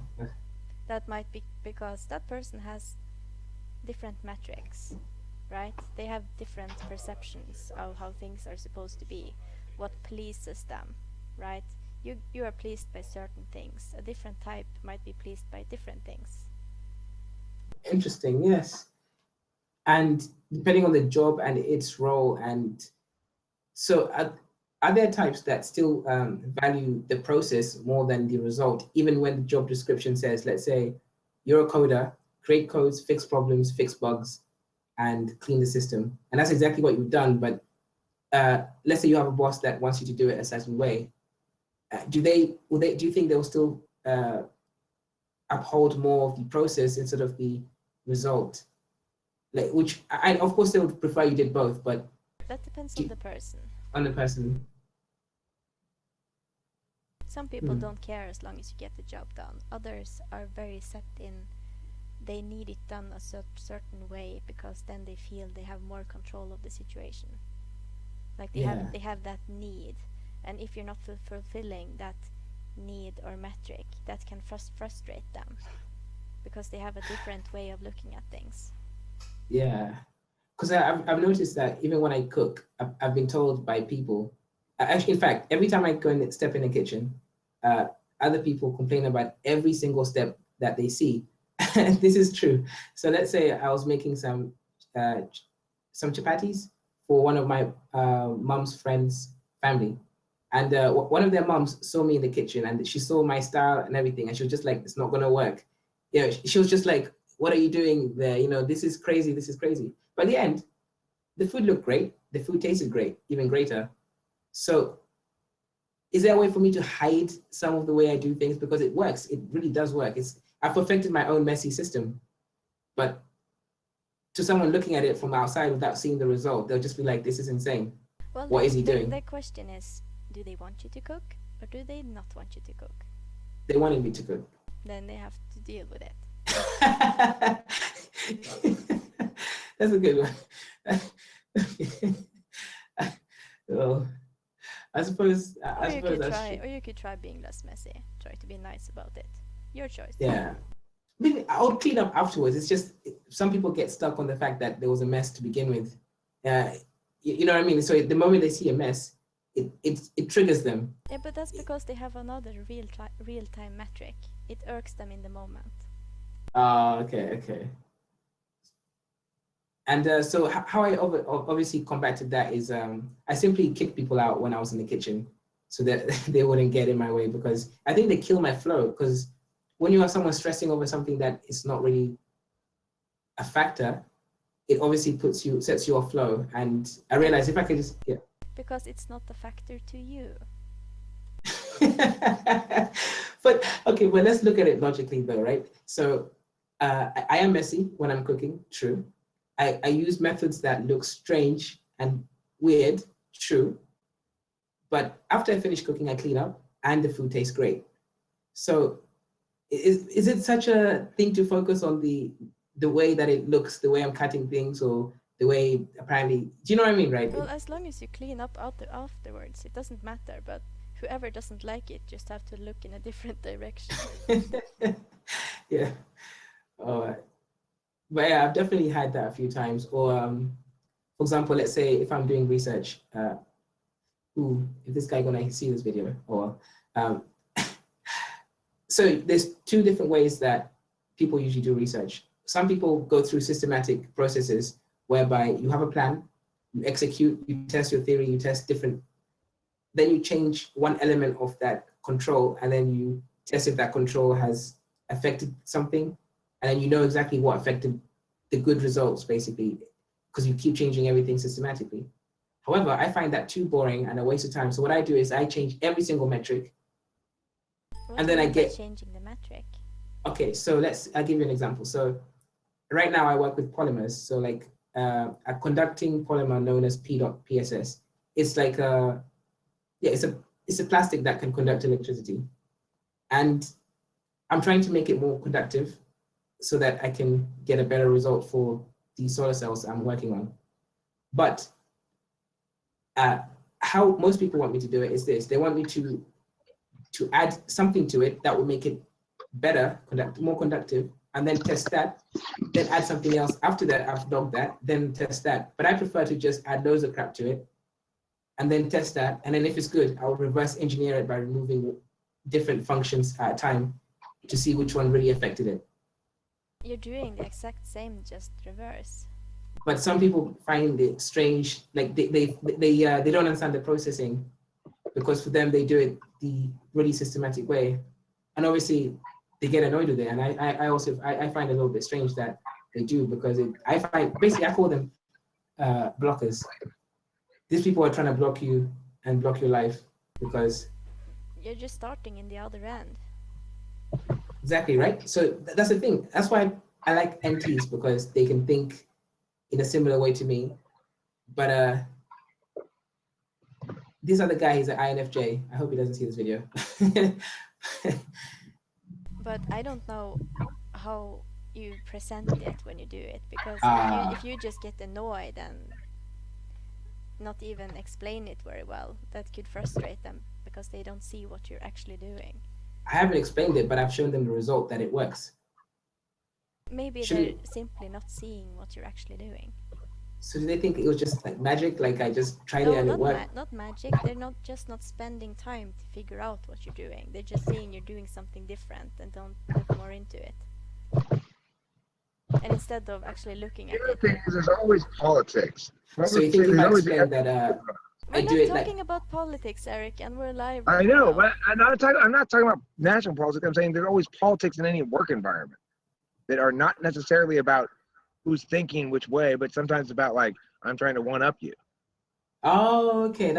That might be because that person has different metrics, right? They have different perceptions of how things are supposed to be, what pleases them, right? You are pleased by certain things. A different type might be pleased by different things. Interesting, yes. And depending on the job and its role, and so are there types that still value the process more than the result, even when the job description says, let's say, you're a coder, create codes, fix problems, fix bugs, and clean the system. And that's exactly what you've done. But let's say you have a boss that wants you to do it a certain way. Do you think they'll still uphold more of the process instead of the result? Like, which I of course they would prefer you did both, but that depends on the person. On the person. Some people don't care as long as you get the job done. Others are very set in they need it done a certain way because then they feel they have more control of the situation. Like they have that need, and if you're not fulfilling that need or metric, that can frustrate them because they have a different way of looking at things. Yeah, because I've noticed that even when I cook, I've been told by people, actually, in fact, every time I go and step in the kitchen, other people complain about every single step that they see. This is true. So let's say I was making some chapatis for one of my mom's friends' family. And one of their moms saw me in the kitchen and she saw my style and everything. And she was just like, it's not going to work. You know, she was just like, what are you doing there? You know, this is crazy. This is crazy. But in the end, the food looked great. The food tasted great, even greater. So is there a way for me to hide some of the way I do things? Because it works. It really does work. I've perfected my own messy system. But to someone looking at it from outside without seeing the result, they'll just be like, this is insane. Well, what is he doing? The question is, do they want you to cook or do they not want you to cook? They wanted me to cook. Then they have to deal with it. That's a good one. Well, I suppose you could try being less messy. Try to be nice about it. Your choice. Yeah. I mean, I would clean up afterwards. It's just some people get stuck on the fact that there was a mess to begin with. You know what I mean? So the moment they see a mess, it triggers them. Yeah, but that's because they have another real-time metric. It irks them in the moment. Okay. And so how I obviously combated that is I simply kicked people out when I was in the kitchen so that they wouldn't get in my way, because I think they kill my flow. Because when you have someone stressing over something that is not really a factor, it obviously sets you off flow. And I realized if I could just, yeah. Because it's not a factor to you. But let's look at it logically though, right? So I am messy when I'm cooking, true. I use methods that look strange and weird, true. But after I finish cooking, I clean up and the food tastes great. So is it such a thing to focus on the way that it looks, the way I'm cutting things, or the way apparently, do you know what I mean, right? Well, as long as you clean up afterwards, it doesn't matter. But whoever doesn't like it just have to look in a different direction. Yeah. But yeah, I've definitely had that a few times. Or for example, let's say if I'm doing research, if this guy gonna see this video, or so there's two different ways that people usually do research. Some people go through systematic processes whereby you have a plan, you execute, you test your theory, you test different, then you change one element of that control, and then you test if that control has affected something, and then you know exactly what affected the good results, basically, because you keep changing everything systematically. However, I find that too boring and a waste of time. So what I do is I change every single metric, and then I get changing the metric. Okay, so I'll give you an example. So right now I work with polymers. So like a conducting polymer known as P.PSS. It's like it's a plastic that can conduct electricity, and I'm trying to make it more conductive so that I can get a better result for these solar cells I'm working on. But how most people want me to do it is this: they want me to add something to it that will make it better, more conductive, and then test that, then add something else after that, I've logged that, then test that. But I prefer to just add loads of crap to it and then test that. And then if it's good, I'll reverse engineer it by removing different functions at a time to see which one really affected it. You're doing the exact same, just reverse. But some people find it strange, like they don't understand the processing, because for them, they do it the really systematic way. And obviously they get annoyed with it. And I also find it a little bit strange that they do, because I call them blockers. These people are trying to block you and block your life because you're just starting in the other end. Exactly, right? So that's the thing. That's why I like NTs, because they can think in a similar way to me. But this other guy, he's an INFJ. I hope he doesn't see this video. But I don't know how you present it when you do it, because if you just get annoyed and not even explain it very well, that could frustrate them because they don't see what you're actually doing. I haven't explained it, but I've shown them the result that it works. Maybe they're simply not seeing what you're actually doing. So do they think it was just like magic? Like I just tried it and it worked? Not magic. They're not spending time to figure out what you're doing. They're just seeing you're doing something different and don't look more into it. And instead of actually looking at it. The other thing is, there's always politics. So you think if I explain that we're not talking about politics, Eric, and we're live. I know, but I'm not talking about national politics. I'm saying there's always politics in any work environment that are not necessarily about who's thinking which way, but sometimes about like, I'm trying to one up you. Oh, okay.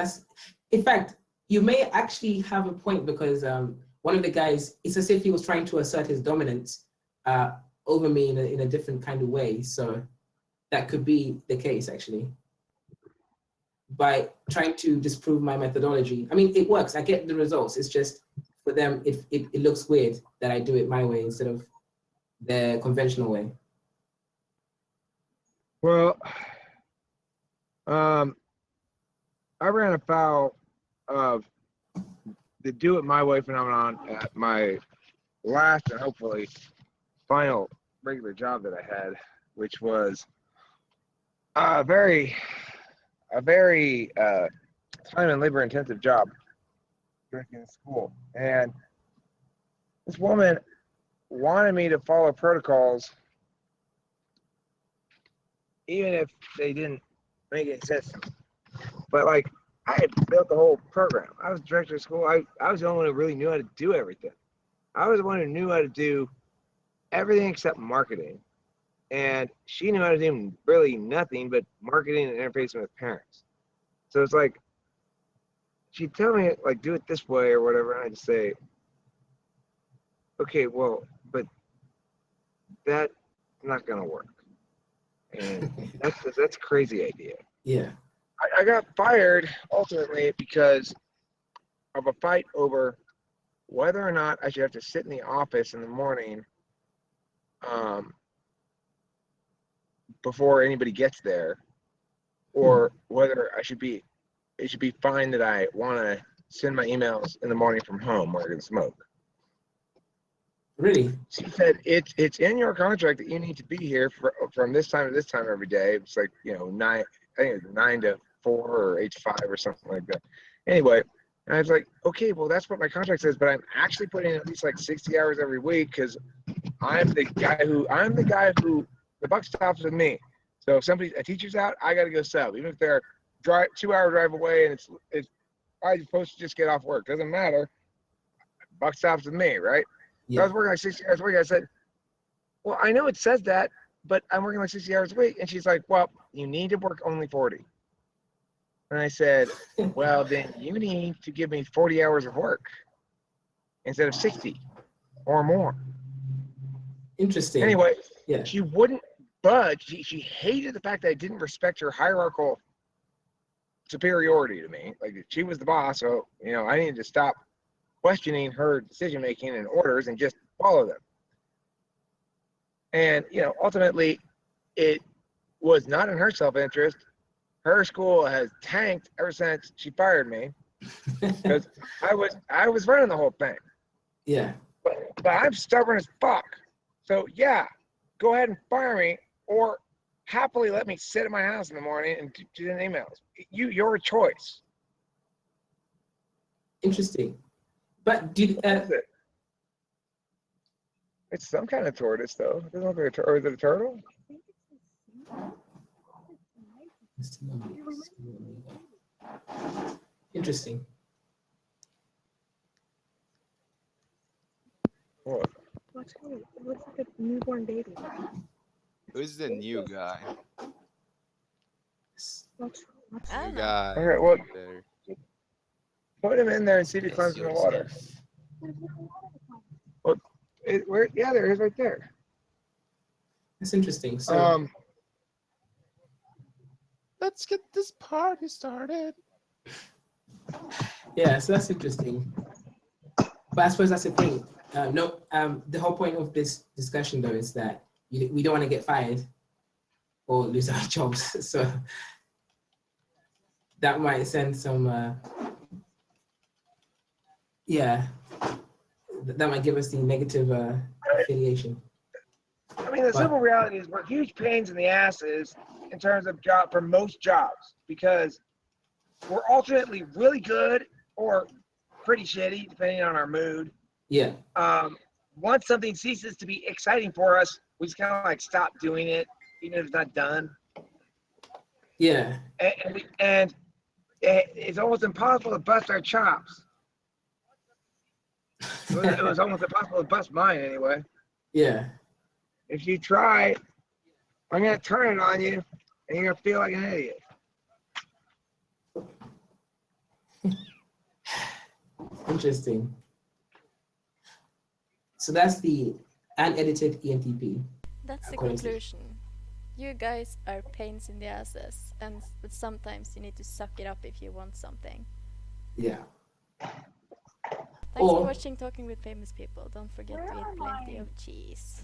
In fact, you may actually have a point, because one of the guys, it's as if he was trying to assert his dominance over me in a different kind of way. So that could be the case, actually. By trying to disprove my methodology. I mean, it works. I get the results. It's just for them, it looks weird that I do it my way instead of the conventional way. Well, I ran afoul of the do it my way phenomenon at my last and hopefully final regular job that I had, which was a very time and labor intensive job working in school. And this woman wanted me to follow protocols even if they didn't make any sense. But like, I had built the whole program. I was director of school. I was the only one who really knew how to do everything. I was the one who knew how to do everything except marketing. And she knew how to do really nothing but marketing and interfacing with parents. So it's like, she'd tell me, like, do it this way or whatever, and I'd say, okay, well, but that's not gonna work. And that's a crazy idea. Yeah. I got fired ultimately because of a fight over whether or not I should have to sit in the office in the morning before anybody gets there, or whether it should be fine that I want to send my emails in the morning from home where I can smoke. Really? She said it's in your contract that you need to be here from this time to this time every day. It's like, you know, 9 to 4 or 8 to 5 or something like that. Anyway, and I was like, okay, well, that's what my contract says, but I'm actually putting in at least like 60 hours every week because I'm the guy who the buck stops with me. So if a teacher's out, I got to go sub, even if they're 2-hour drive away and it's I'm supposed to just get off work. Doesn't matter. Buck stops with me, right? Yeah. So I was working like 60 hours a week. I said, well, I know it says that, but I'm working like 60 hours a week. And she's like, well, you need to work only 40. And I said, well, then you need to give me 40 hours of work instead of 60 or more. Interesting. Anyway, yeah. She wouldn't budge. She hated the fact that I didn't respect her hierarchical superiority to me. Like, she was the boss, so, you know, I needed to stop questioning her decision-making and orders and just follow them. And, you know, ultimately, it was not in her self-interest. Her school has tanked ever since she fired me because I was running the whole thing. Yeah. But I'm stubborn as fuck. So yeah, go ahead and fire me, or happily let me sit at my house in the morning and do the emails. Your choice. Interesting. But do it's some kind of tortoise though. It doesn't look like or is it a turtle? Interesting. What? It looks like a newborn baby. Who's the new guy? I New don't know. guy. Okay, well, There. put him in there and see if he Express climbs in the water. yourself. Yeah, there he is right there. That's interesting. So Let's get this party started. yeah, so that's interesting. But I suppose that's the thing. The whole point of this discussion though is that we don't want to get fired or lose our jobs. So that might send some, that might give us the negative affiliation. I mean, the simple reality is we're huge pains in the asses in terms of job for most jobs because we're alternately really good or pretty shitty depending on our mood. Yeah. Once something ceases to be exciting for us, we just kind of like stop doing it, even if it's not done. Yeah. And it's almost impossible to bust our chops. It was almost impossible to bust mine anyway. Yeah. If you try, I'm gonna turn it on you, and you're gonna feel like an idiot. Interesting. So that's the unedited ENTP. That's the conclusion. You guys are pains in the asses, but sometimes you need to suck it up if you want something. Yeah. Thanks for watching Talking with Famous People. Don't forget to eat plenty of cheese.